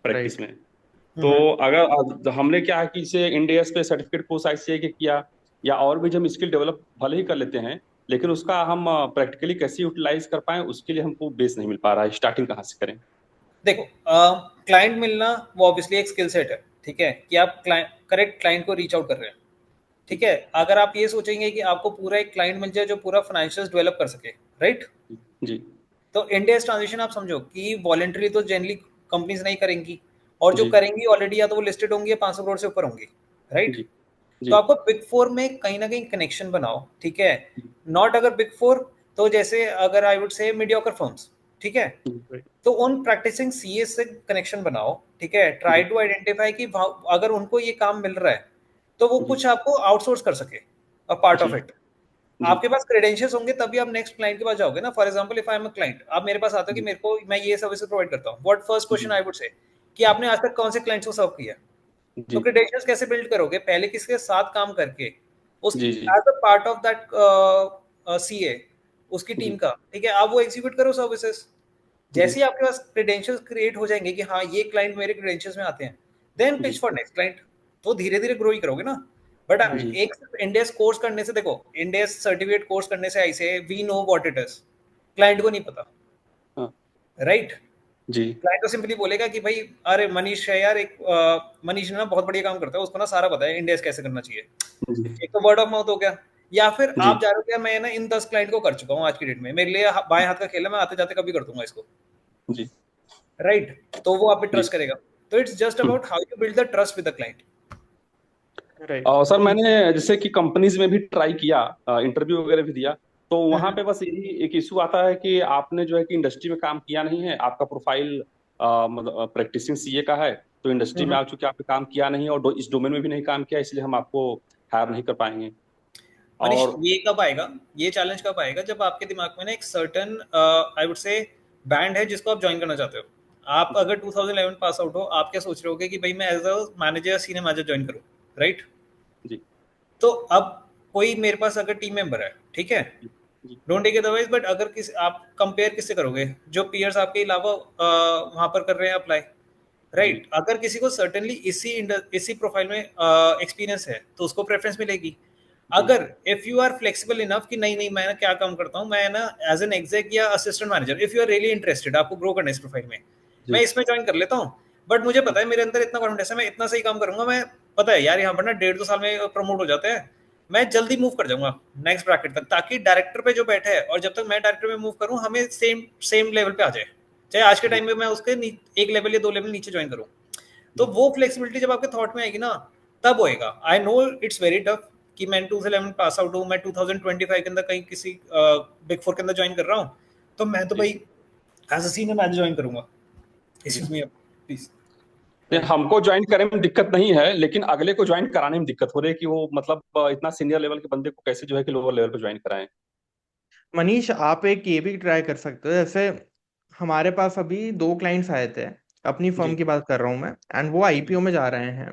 प्रैक्टिस राइट। में। तो हम्म। अगर हमने क्या है कि इसे इंडियस पे सर्टिफिकेट कोर्स आईसीआई के किया, या और भी जो हम स्किल डेवलप भले ही कर लेते हैं, लेकिन उसका हम प्रैक्टिकली कैसे यूटिलाइज कर पाए उसके लिए हमको बेस नहीं मिल पा रहा है, स्टार्टिंग कहाँ से करें। देखो, क्लाइंट मिलना वो ऑब्वियसली एक स्किल सेट है, ठीक है, कि आप करेक्ट क्लाइंट को रीच आउट कर रहे हैं, ठीक है। अगर आप ये सोचेंगे कि आपको पूरा एक क्लाइंट मिल जाए जो पूरा फाइनेंशियल डेवलप कर सके, राइट, जी तो इंडियस ट्रांजिशन आप समझो कि वॉलेंटरी तो जनरली कंपनीज नहीं करेंगी, और जो जी करेंगी ऑलरेडी या तो वो लिस्टेड होंगी या 500 करोड़ से ऊपर होंगी, राइट। जी तो जी आपको बिग फोर में कहीं ना कहीं कनेक्शन बनाओ, ठीक है। नॉट अगर बिग फोर, तो जैसे अगर आई वुड से मीडियोकर फर्म्स, ठीक है। right. तो उन प्रैक्टिसिंग सीए से कनेक्शन बनाओ, ठीक है। ट्राई टू आइडेंटिफाई कि अगर उनको ये काम मिल रहा है तो वो जी कुछ आपको आउटसोर्स कर सके अ पार्ट ऑफ जी इट। जी आपके पास क्रेडेंशियल्स होंगे तभी आप नेक्स्ट क्लाइंट के पास जाओगे ना। For example if I am a client, आप मेरे पास आते हो कि जी मेरे को, मैं ये सर्विस प्रोवाइड करता हूँ, व्हाट फर्स्ट क्वेश्चन जी आई वुड से कि आपने आज तक कौन से क्लाइंट्स को सर्व किया। तो जी क्रेडेंशियल्स कैसे बिल्ड करोगे, पहले किसके साथ काम करके, उस जी जी as a part of that CA उसकी टीम जी का, ठीक है। आप वो एग्जीक्यूट करो सर्विसेज। जी जैसे ही आपके पास क्रेडेंशियल्स क्रिएट हो जाएंगे कि हाँ ये क्लाइंट मेरे क्रेडेंशियल्स में आते हैं, देन पिच जी फॉर नेक्स्ट क्लाइंट। तो धीरे धीरे ग्रो ही करोगे ना। But right. जी एक इंडेस कोर्स करने से, देखो इंडेस सर्टिफिकेट कोर्स करने से ऐसे we know what it is, client को नहीं पता, हाँ राइट। जी क्लाइंट तो सिंपली बोलेगा कि भाई अरे मनीष है यार, एक मनीष ना बहुत बढ़िया काम करता है, उसको ना सारा पता है इंडेस कैसे करना चाहिए। जी एक तो वर्ड ऑफ माउथ हो गया। या फिर जी आप जा रहे हो क्या, मैं ना इन 10 क्लाइंट को कर चुका हूँ आज की डेट में, मेरे लिए बाएं हाथ का खेल है, मैं आते जाते कभी कर दूंगा इसको, जी राइट। तो वो आप पे जी ट्रस्ट करेगा। तो it's just about how you build the trust with the client. Right. और सर मैंने जैसे कि कंपनीज में भी ट्राई किया, इंटरव्यू वगैरह भी दिया, तो वहां पे बस यही एक इशू आता है कि आपने जो है कि इंडस्ट्री में काम किया नहीं है, आपका प्रोफाइल मतलब प्रैक्टिसिंग सीए का है, तो इंडस्ट्री में आ चूंकि आपने काम किया नहीं और इस डोमेन में भी नहीं काम किया, इसलिए हम आपको हायर नहीं कर पाएंगे। मनीष और ये कब आएगा, ये चैलेंज कब आएगा, जब आपके दिमाग में ना एक सर्टन आई वुड से बैंड है जिसको आप ज्वाइन करना चाहते हो। आप अगर 2011 पास आउट हो, आप क्या सोच रहे हो कि भाई मैं as a manager, senior manager join करूँ, राइट। जी तो अब कोई मेरे पास अगर टीम मेंबर है, ठीक है, जी जी डोंट टेक अदरवाइज, बट अगर किसी आप कंपेयर किससे करोगे, जो पीयर्स आपके अलावा वहां पर कर रहे हैं अप्लाई, जी राइट। अगर किसी को सर्टेनली इसी प्रोफाइल में एक्सपीरियंस है तो उसको प्रेफरेंस मिलेगी। जी अगर if you are flexible enough कि नहीं नहीं मैं ना क्या काम करता हूँ, मैं ना एज एन एग्जेक या assistant manager, if you are really interested, आपको ग्रो करना है इस प्रोफाइल में, मैं जी इसमें ज्वाइन कर लेता हूँ। बट मुझे पता है मेरे अंदर इतना कॉन्फिडेंस है, मैं इतना सही काम करूंगा, मैं पता है यार यहाँ पर ना 1.5-2 साल में प्रमोट हो जाते हैं, मैं जल्दी मूव कर जाऊंगा नेक्स्ट ब्रैकेट तक, ताकि डायरेक्टर पे जो बैठे है और जब तक मैं डायरेक्टर में मूव करूँ हमें सेम सेम लेवल पे आ जाए, चाहे आज के जी टाइम में मैं उसके एक लेवल या 2 लेवल नीचे ज्वाइन करूँ। तो जी वो फ्लेक्सिबिलिटी जब आपके थॉट में आएगी ना, तब होएगा। I know it's very tough कि मैं 2011 पास आउट हूँ, मैं 2025 के अंदर कहीं किसी बिग फोर के अंदर ज्वाइन कर रहा हूँ, तो मैं तो जी भाई as a senior manager join करूंगा। जी एक्सक्यूज मी प्लीज। नहीं, राइट। हमको ज्वाइन करने में दिक्कत नहीं है, लेकिन अगले को ज्वाइन कराने में दिक्कत हो रही है कि वो मतलब इतना सीनियर लेवल के बंदे को कैसे जो है कि लोअर लेवल पे ज्वाइन कराएं। मनीष, आप एक ये भी ट्राई कर सकते हो, जैसे हमारे पास अभी दो क्लाइंट्स आए थे, अपनी फर्म जी की बात कर रहा हूँ मैं, एंड वो जी आईपीओ में जा रहे हैं।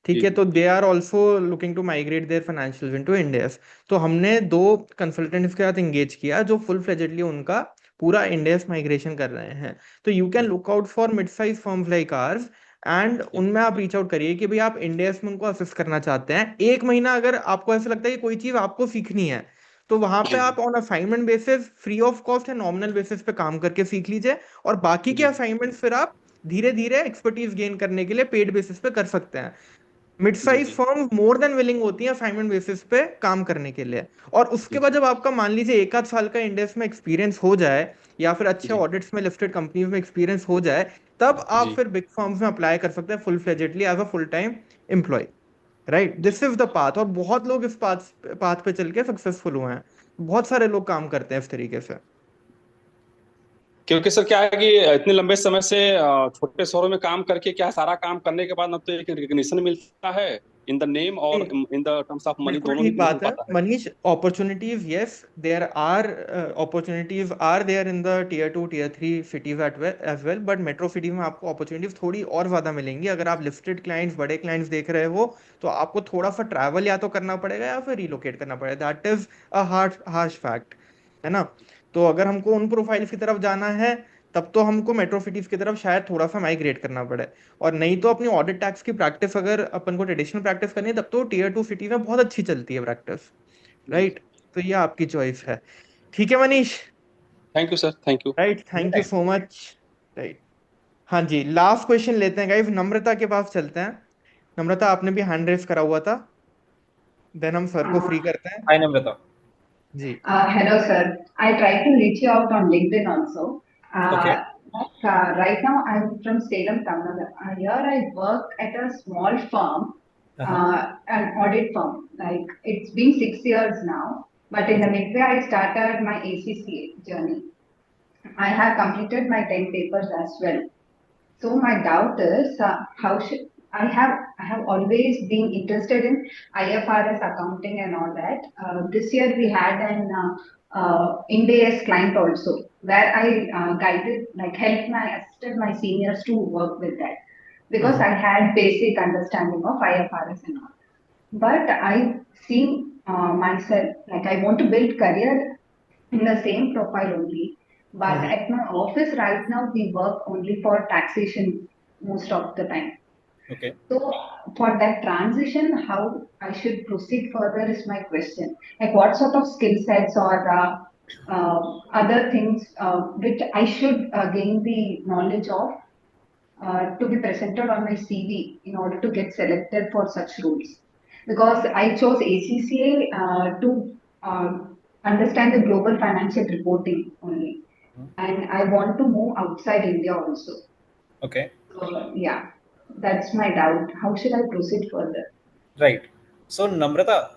ठीक जी है, जी तो they are also looking to migrate their financials into Ind AS. तो हमने दो कंसल्टेंट्स के साथ एंगेज किया जो फुल फ्लेजेडली उनका पूरा इंडेस माइग्रेशन कर रहे हैं। तो यू कैन जी look out for mid size firms like ours, and जी उनमें आप रीच आउट करिए कि भाई आप इंडेस में उनको असिस्ट करना चाहते हैं। एक महीना अगर आपको ऐसा लगता है कि कोई चीज आपको सीखनी है, तो वहां पे जी आप on assignment basis free of cost या नॉमिनल बेसिस पे काम करके सीख लीजिए, और बाकी के जी असाइनमेंट फिर आप धीरे धीरे एक्सपर्टीज गेन करने के लिए पेड बेसिस पे कर सकते हैं। मिड जी साइज जी फर्म मोर देन विलिंग होती है असाइनमेंट बेसिस पे काम करने के लिए। और उसके जी बाद जब आपका मान लीजिए एक आध साल का इंडेक्स में एक्सपीरियंस हो जाए, या फिर अच्छे जी ऑडिट्स में लिस्टेड कंपनीज में एक्सपीरियंस हो जाए, तब आप जी फिर बिग फर्म्स में अप्लाई कर सकते हैं full fledgedly as a full time employ. Right, this is the path, और बहुत लोग इस पाथ पाथ पे चल के सक्सेसफुल हुए हैं। बहुत सारे लोग काम करते हैं इस तरीके से। क्योंकि सर क्या है कि इतने लंबे समय से छोटे शहरों में काम करके क्या सारा काम करने के बाद ना तो एक रिकग्निशन मिलता है इन द नेम और नहीं, in the terms of money, बिल्कुल दोनों ही ठीक नहीं मिल बात है पाता है। Manish. Opportunities, yes, there are opportunities are there in the tier 2 tier 3 cities as well, but metro cities में आपको अपॉर्चुनिटीज थोड़ी और ज्यादा मिलेंगी। अगर आप लिस्टेड क्लाइंट्स, बड़े क्लाइंट्स देख रहे हो, तो आपको थोड़ा सा ट्रैवल या तो करना पड़ेगा या फिर रिलोकेट करना पड़ेगा। That is a hard harsh fact, है ना। तो अगर हमको उन प्रोफाइल्स की तरफ जाना है, तब तो हमको मेट्रो सिटीज की तरफ शायद थोड़ा सा माइग्रेट करना पड़े। और नहीं तो अपनी ऑडिट टैक्स की प्रैक्टिस अगर अपन को ट्रेडिशनल प्रैक्टिस करनी है, तब तो टीयर 2 सिटी में बहुत अच्छी चलती है प्रैक्टिस। जी राइट। तो ये आपकी चॉइस है। ठीक है Manish. Thank you sir, thank you. Right, thank you so much. Right. हाँ जी, लास्ट क्वेश्चन लेते हैं गाइस, नम्रता के पास चलते हैं। नम्रता, आपने भी हैंड रेस करा हुआ था, देन हम सर को फ्री करते हैं। हाय नम्रता। जी। Hello, sir. I tried to reach you out on LinkedIn also. Okay. Right now, I'm from Salem, Tamil Nadu. Here, I work at a small firm, an audit firm. Like it's been 6 years now. But in the midway, I started my ACCA journey. I have completed my 10 papers as well. So my doubt is how should I have always been interested in IFRS accounting and all that. This year we had an IndAS client also where I guided, like helped assisted my seniors to work with that because I had basic understanding of IFRS and all. But I see myself like I want to build career in the same profile only. But at my office right now, we work only for taxation most of the time. Okay. So for that transition, how I should proceed further is my question. Like what sort of skill sets or other things which I should gain the knowledge of to be presented on my CV in order to get selected for such roles. Because I chose ACCA to understand the global financial reporting only. And I want to move outside India also. Okay. So, yeah, that's my doubt. How should I proceed further? Right. So, Namrata,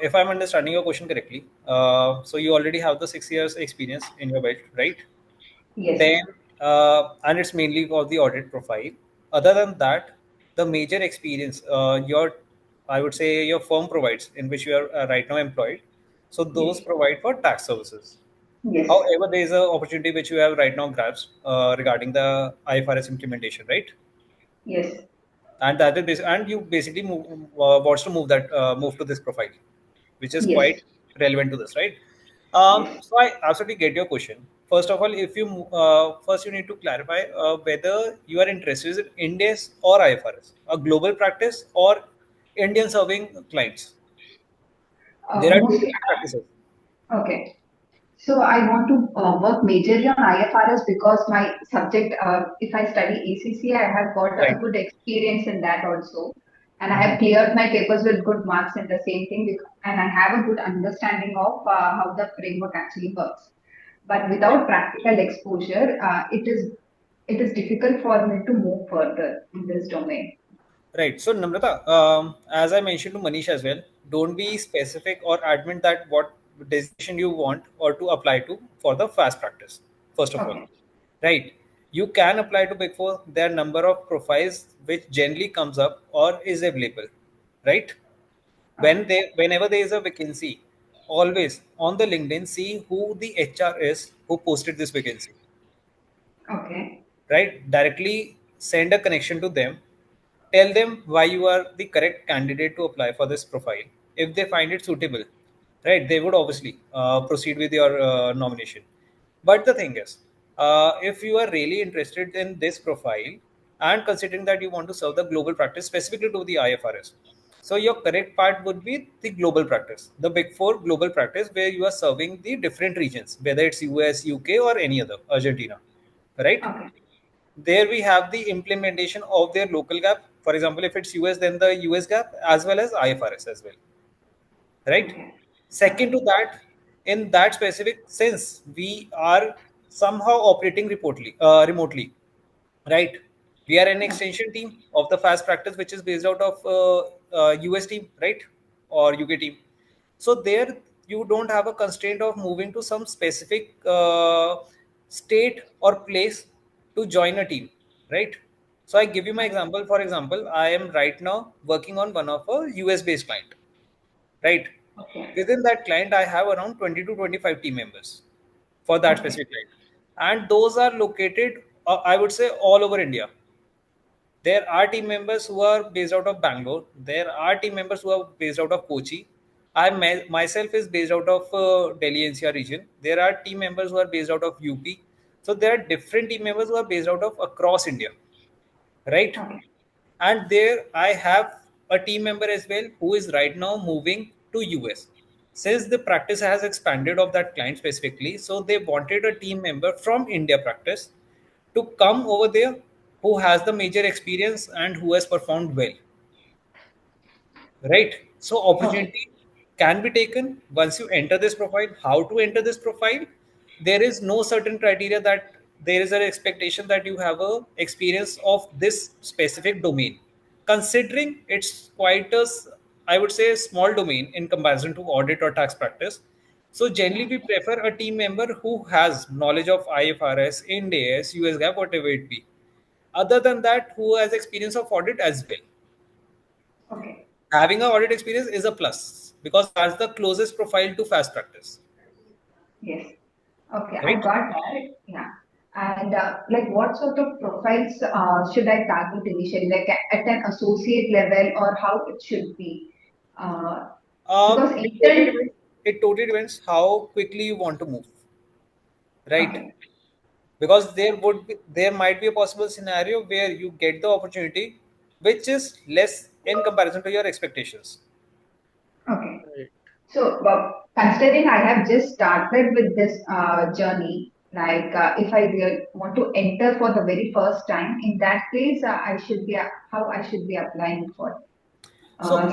if I'm understanding your question correctly, so you already have the 6 years experience in your belt, right? Yes, Then, and it's mainly for the audit profile. Other than that, the major experience I would say, your firm provides in which you are right now employed. So those yes, provide for tax services. yes, However, there is an opportunity which you have right now grasped regarding the IFRS implementation, right? yes. And that is and you basically wants to move to this profile, which is Yes, quite relevant to this, right? yes. So I absolutely get your question. First of all, if you first you need to clarify whether you are interested in India's or IFRS, a global practice or Indian serving clients. There are two Mostly, different practices. okay. So I want to work majorly on IFRS because my subject, if I study ACCA, I have got a Right. good experience in that also. And I Mhm. have cleared my papers with good marks in the same thing. And I have a good understanding of how the framework actually works. But Right. without practical exposure, it is difficult for me to move further in this domain. Right. So, Namrata, as I mentioned to Manish as well, don't be specific or admit that what designation you want or to apply to for the fast practice. First of all, Okay. right? You can apply to Big Four. There are number of profiles which generally comes up or is available, right? Okay. Whenever there is a vacancy, always on the LinkedIn see who the HR is who posted this vacancy, Okay. right? Directly send a connection to them, tell them why you are the correct candidate to apply for this profile. If they find it suitable, right, they would obviously proceed with your nomination. But the thing is, if you are really interested in this profile and considering that you want to serve the global practice specifically to the IFRS, so your correct part would be the global practice, the Big Four global practice, where you are serving the different regions, whether it's US, UK, or any other, Argentina, right? Okay. There we have the implementation of their local gap. For example, if it's US, then the US gap as well as IFRS as well, right? Okay. Second Okay. to that, in that specific sense, we are somehow operating remotely, right? We are an extension team of the fast practice, which is based out of US team, right, or UK team. So there you don't have a constraint of moving to some specific state or place to join a team, right? So I give you my example. For example, I am right now working on one of a US based client, right? Okay. Within that client, I have around 20 to 25 team members for that Okay. specific client. And those are located, I would say, all over India. There are team members who are based out of Bangalore. There are team members who are based out of Kochi. Myself is based out of Delhi NCR region. There are team members who are based out of UP. So there are different team members who are based out of across India, right? Okay. And there I have a team member as well who is right now moving to US. Since the practice has expanded of that client specifically, so they wanted a team member from India practice to come over there who has the major experience and who has performed well, right? So Okay. opportunity can be taken once you enter this profile. How to enter this profile? There is no certain criteria that there is an expectation that you have a experience of this specific domain, considering it's quite a I would say a small domain in comparison to audit or tax practice. So generally we prefer a team member who has knowledge of IFRS, Ind AS, US GAAP, whatever it be. Other than that, who has experience of audit as well. Okay. Having an audit experience is a plus because that's the closest profile to fast practice, Yes. Okay, I right? got that. Yeah. And like, what sort of profiles should I target initially, like at an associate level, or how it should be? Uh, because It totally intern. depends. It totally depends how quickly you want to move, right? Okay. Because there might be a possible scenario where you get the opportunity, which is less in comparison to your expectations. Okay. Right. So, considering I have just started with this journey, like if I want to enter for the very first time, in that case, I should be how I should be applying for. So Uh,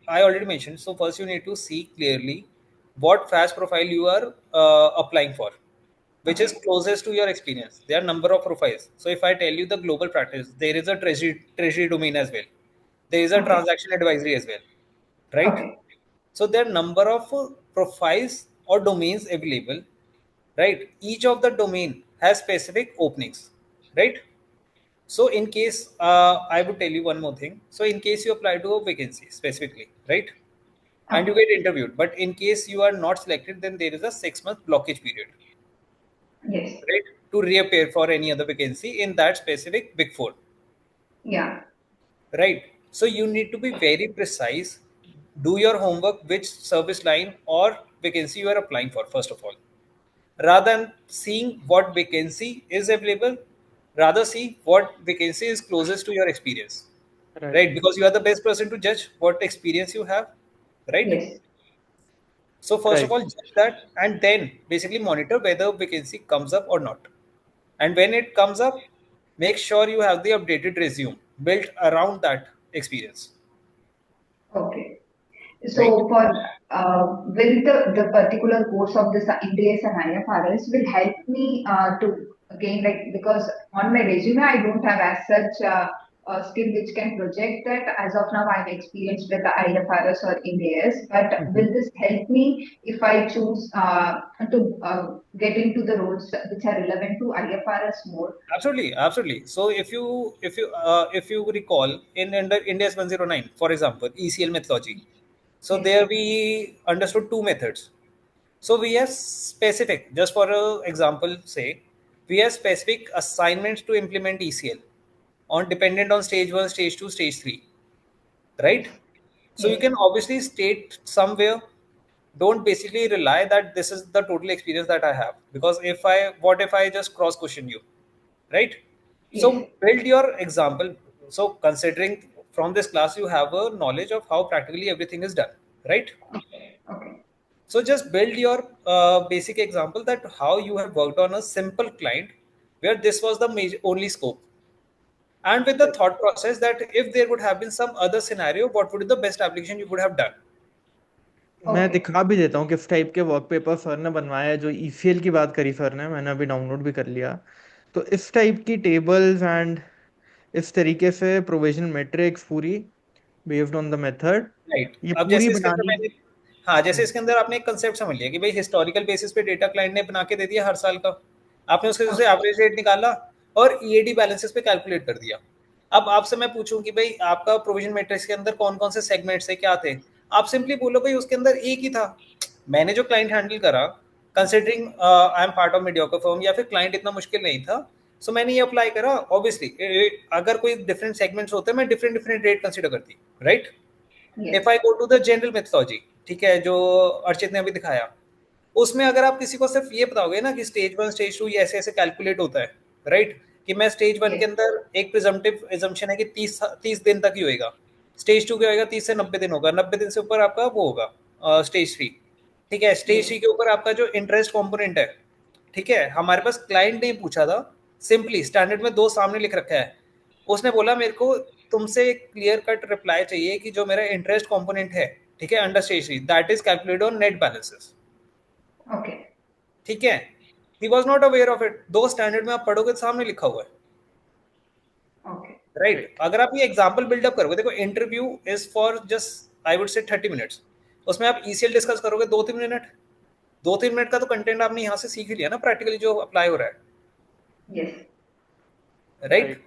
I already mentioned. So first you need to see clearly what fast profile you are applying for, which is okay. closest to your experience. There are number of profiles. So if I tell you the global practice, there is a treasury domain as well. There is a Okay. transaction advisory as well, right? Okay. So there are number of profiles or domains available, right? Each of the domain has specific openings, right? So in case I would tell you one more thing. So in case you apply to a vacancy specifically, right? And you Okay. get interviewed, but in case you are not selected, then there is a 6 month blockage period, Yes. right? To reappear for any other vacancy in that specific big four, Yeah. right? So you need to be very precise. Do your homework, which service line or vacancy you are applying for, first of all. Rather than seeing what vacancy is available, rather see what vacancy is closest to your experience, Right. right? Because you are the best person to judge what experience you have, right? Yes. So first of Right. all, judge that and then basically monitor whether vacancy comes up or not. And when it comes up, make sure you have the updated resume built around that experience, Okay. right? So for will the particular course of this NDS and IFRS will help me to gain, like, because on my resume I don't have as such a skill which can project that. As of now, I've experienced with the IFRS or NDS, but will this help me if I choose to get into the roles which are relevant to IFRS more? Absolutely, absolutely. So if you recall in under India's 109, for example, ECL methodology. So Yes. there we understood two methods. So we have specific, just for a example, say we have specific assignments to implement ECL on dependent on stage one, stage two, stage three, right? So you Yes. can obviously state somewhere. Don't basically rely that this is the total experience that I have, because what if I just cross question you, right? Yes. So build your example. So considering from this class you have a knowledge of how practically everything is done, right? Okay. Okay. So just build your basic example that how you have worked on a simple client where this was the major, only scope, and with the thought process that if there would have been some other scenario, what would be the best application you would have done. मैं Okay. दिखा भी देता हूँ किस type के work paper sir ने बनवाया है। जो ईसीएल की बात करी सर ने, मैंने अभी डाउनलोड भी कर लिया। तो इस टाइप की टेबल्स एंड इस तरीके से प्रोविजन मैट्रिक्स पूरी based on the method right, ये अब पूरी जैसे इसके अंदर बनानी। मैंने, हाँ, जैसे इसके अंदर आपने एक कंसेप्ट समझ लिया कि भाई हिस्टोरिकल बेसिस पे डेटा क्लाइंट ने बना के दे दिया हर साल का, आपने उसके से Okay. एवरेज रेट निकाला और ईएडी बैलेंसेस पे कैलकुलेट कर दिया। अब आपसे मैं पूछूं कि भाई आपका प्रोविजन मैट्रिक्स के अंदर कौन कौन से सेगमेंट्स थे, क्या थे, आप सिंपली बोलो भाई उसके अंदर एक ही था। मैंने जो क्लाइंट हैंडल करा, considering I am part of mediocre firm, या फिर क्लाइंट इतना मुश्किल नहीं था, सो मैंने ये अप्लाई करा। ऑब्वियसली अगर कोई डिफरेंट सेगमेंट्स होते मैं डिफरेंट डिफरेंट रेट कंसिडर करती, right? Yes. If I go to the general methodology, ठीक है, जो अर्चित ने अभी दिखाया, उसमें अगर आप किसी को सिर्फ ये बताओगे ना कि स्टेज वन स्टेज टू ये ऐसे ऐसे कैलकुलेट होता है, राइट, कि मैं स्टेज वन के Yes. अंदर एक प्रिजम्पटिव एजम्पशन है कि 30 दिन तक ही होएगा, स्टेज टू क्या होएगा 30 से 90 दिन होगा, 90 दिन से ऊपर आपका वो होगा स्टेज थ्री, ठीक है, स्टेज Yes. थ्री के ऊपर आपका जो इंटरेस्ट कॉम्पोनेंट है, ठीक है, हमारे पास क्लाइंट ने पूछा था, सिंपली स्टैंडर्ड में दो सामने लिख रखा है, उसने बोला मेरे को तुमसे क्लियर कट रिप्लाई चाहिए कि जो मेरा इंटरेस्ट कंपोनेंट है, ठीक है, under stage three, that is calculated on net balances, Okay. ठीक है। He was not aware of it, दो स्टैंडर्ड में आप पढ़ोगे तो सामने लिखा हुआ है, Okay. राइट? अगर आप ये एग्जांपल बिल्डअप करोगे, देखो interview is for just I would से 30 मिनट्स, उसमें आप ईसीएल डिस्कस करोगे 2-3 मिनट, 2-3 मिनट का तो कंटेंट आपने यहाँ से सीख ही लिया ना प्रैक्टिकली जो अप्लाई हो रहा है, Yes. Right?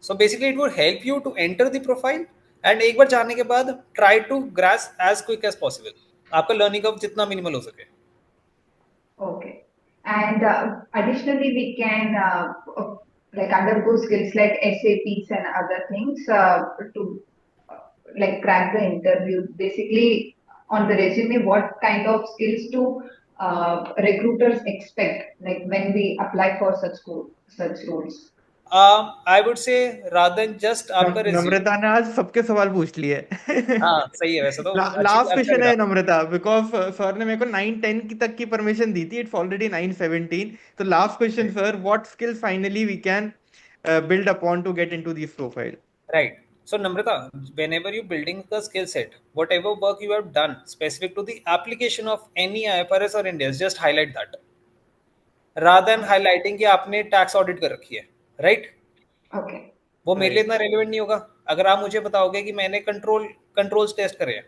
So basically it would help you to enter the profile, and एक बार जाने के बाद try to grasp as quick as possible, आपका लर्निंग कर्व जितना मिनिमल हो सके. Okay. And additionally, we can like undergo skills like SAPs and other things to like crack the interview. Basically, on the resume, what kind of skills do recruiters expect, like when we apply for such roles? I would से rather than just आपका resume. नम्रता ने आज सबके सवाल पूछ लिए. हाँ सही है, वैसे तो अच्छी लास्ट अच्छा क्वेश्चन लगा. है नम्रता, बिकॉज सर ने मेरे को 9-10 की तक की परमिशन दी थी. It's already 9:17. तो last question sir, what skills finally we can build upon to get into this profile? Right. So, Namrata, whenever you're building the skill set, whatever work you have done specific to the application of any IFRS or Indians, just highlight that. Rather than highlighting कि आपने tax audit कर रखी है, right? Okay. वो मेरे लिए इतना relevant नहीं होगा. अगर आप मुझे बताओगे कि मैंने कंट्रोल्स टेस्ट करे हैं,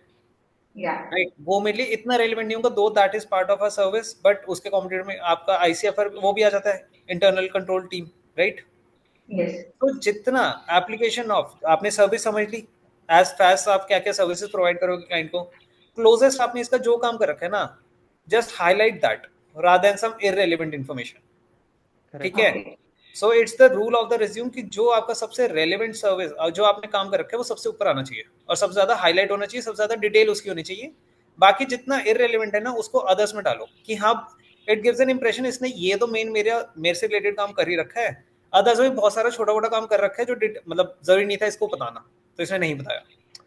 Yeah. राइट, वो मेरे लिए इतना रेलिवेंट नहीं होगा, दो that is part of a service, but उसके कॉम्पिटिटर में आपका आईसीएफआर वो भी आ जाता है, internal control team, right? Yes. तो जितना एप्लीकेशन ऑफ आपने सर्विस समझ ली, एज फास्ट आप क्या क्या सर्विसेज प्रोवाइड करोगे क्लाइंट को, क्लोजेस्ट आपने इसका जो काम कर रखा है ना, just highlight that rather than some irrelevant information. ठीक है? Okay. So it's the rule of the resume कि जो आपका सबसे रेलेवेंट सर्विस जो आपने काम कर रखा है वो सबसे ऊपर आना चाहिए और सबसे ज्यादा हाईलाइट होना चाहिए, सबसे ज्यादा डिटेल उसकी होनी चाहिए. बाकी जितना इररिलेवेंट है ना उसको अदर्स में डालो कि हाँ इट गिव्स एन इंप्रेशन इसने ये तो मेरे से रिलेटेड काम कर ही रखा है, अदर्स में बहुत सारा छोटा मोटा काम कर रखा है जो मतलब जरूरी नहीं था इसको बताना, तो इसने नहीं बताया.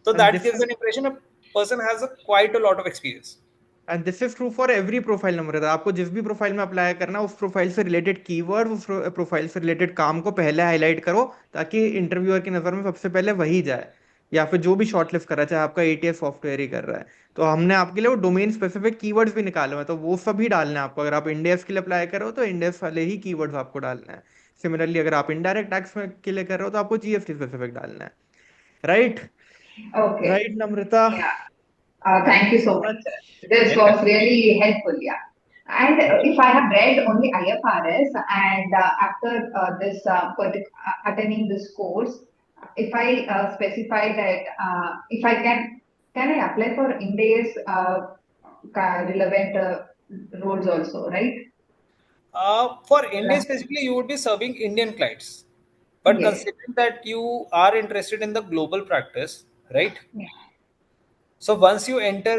तो that gives an impression a person has quite a lot of experience. And this is true for every profile Namrata. आपको जिस भी प्रोफाइल में अप्लाई करना उस प्रोफाइल से रिलेटेड कीवर्ड, उस प्रोफाइल से रिलेटेड काम को पहले हाईलाइट करो ताकि इंटरव्यूअर की नज़र में सबसे पहले वही जाए, या फिर जो भी शॉर्टलिस्ट कर रहा है, चाहे आपका एटीएस सॉफ्टवेयर ही कर रहा है. तो हमने आपके लिए वो डोमेन स्पेसिफिक कीवर्ड्स भी निकाले हुए हैं, तो वो सब ही डालना है आपको. अगर आप इंडेक्स के लिए अप्लाई करो तो इंडेक्स वाले ही कीवर्ड्स आपको डालना है. सिमिलरली अगर आप इनडायरेक्ट टैक्स में के लिए कर रहे हो तो आपको जीएसटी स्पेसिफिक डालना है. Right? Okay. Right Namrata? Yeah. Thank you so much, sir. This was really helpful, yeah. And if I have read only IFRS and after this attending this course, if I specify that if I can I apply for India's relevant roles also, right? For India specifically, you would be serving Indian clients. But Yes. considering that you are interested in the global practice, right? Yeah. So once you enter,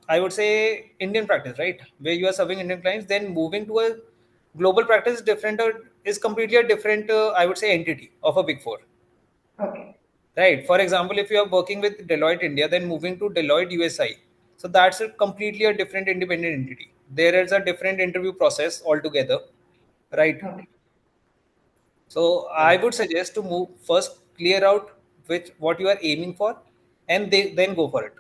I would say Indian practice, right, where you are serving Indian clients, then moving to a global practice is different, or is completely a different, I would say, entity of a Big Four. Okay. Right. For example, if you are working with Deloitte India, then moving to Deloitte USI, so that's a completely a different independent entity. There is a different interview process altogether, right? Okay. So I would suggest to move first, clear out what you are aiming for, and then go for it.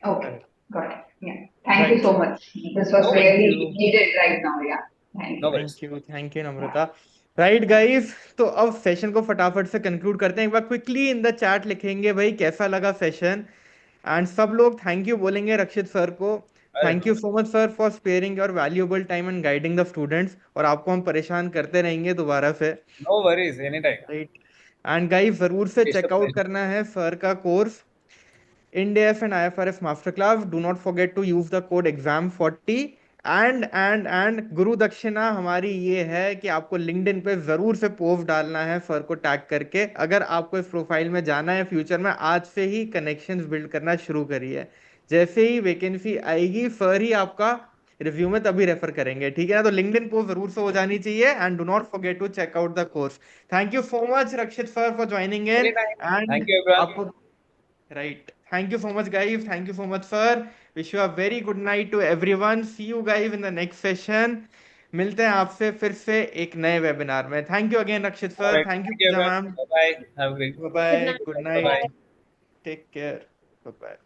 Okay. Got it. Yeah. Thank you so much. This was No, really needed right now. Yeah. Thank you. No worries. Thank you Namrata. Right guys, तो अब session को फटाफट से conclude करते हैं. एक बार quickly in the chat लिखेंगे भाई कैसा लगा सेशन, एंड सब लोग थैंक यू बोलेंगे रक्षित सर को. Thank you so much sir for sparing your valuable time and guiding the students. और आपको हम परेशान करते रहेंगे दोबारा से. No worries, anytime. Right. And guys जरूर से It's a चेकआउट pleasure. करना है सर का course IndAS and IFRS Masterclass. Do not forget to use the code exam40. and गुरु दक्षिणा हमारी ये है कि आपको लिंक्डइन पे जरूर से पोस्ट डालना है सर को टैग करके. अगर आपको इस प्रोफाइल में जाना है फ्यूचर में, आज से ही कनेक्शंस बिल्ड करना शुरू करिए. जैसे ही वैकेंसी आएगी सर ही आपका रिव्यू में तभी रेफर करेंगे. ठीक है ना? तो लिंक्डइन पोस्ट जरूर से हो जानी चाहिए. And do not forget to check out the course. Thank you so much Rakshit sir for joining in. Anytime. Thank and you, everyone. आपको right, thank you so much guys, thank you so much sir. Wish you a very good night to everyone. See you guys in the next session. मिलते हैं आपसे फिर से एक नए webinar में. Thank you again Rakshit sir. Alright. Thank you Thank you, Pooja everyone. Ma'am. Bye bye. Have a great. Bye bye. Good night. Bye. Take care. Bye bye.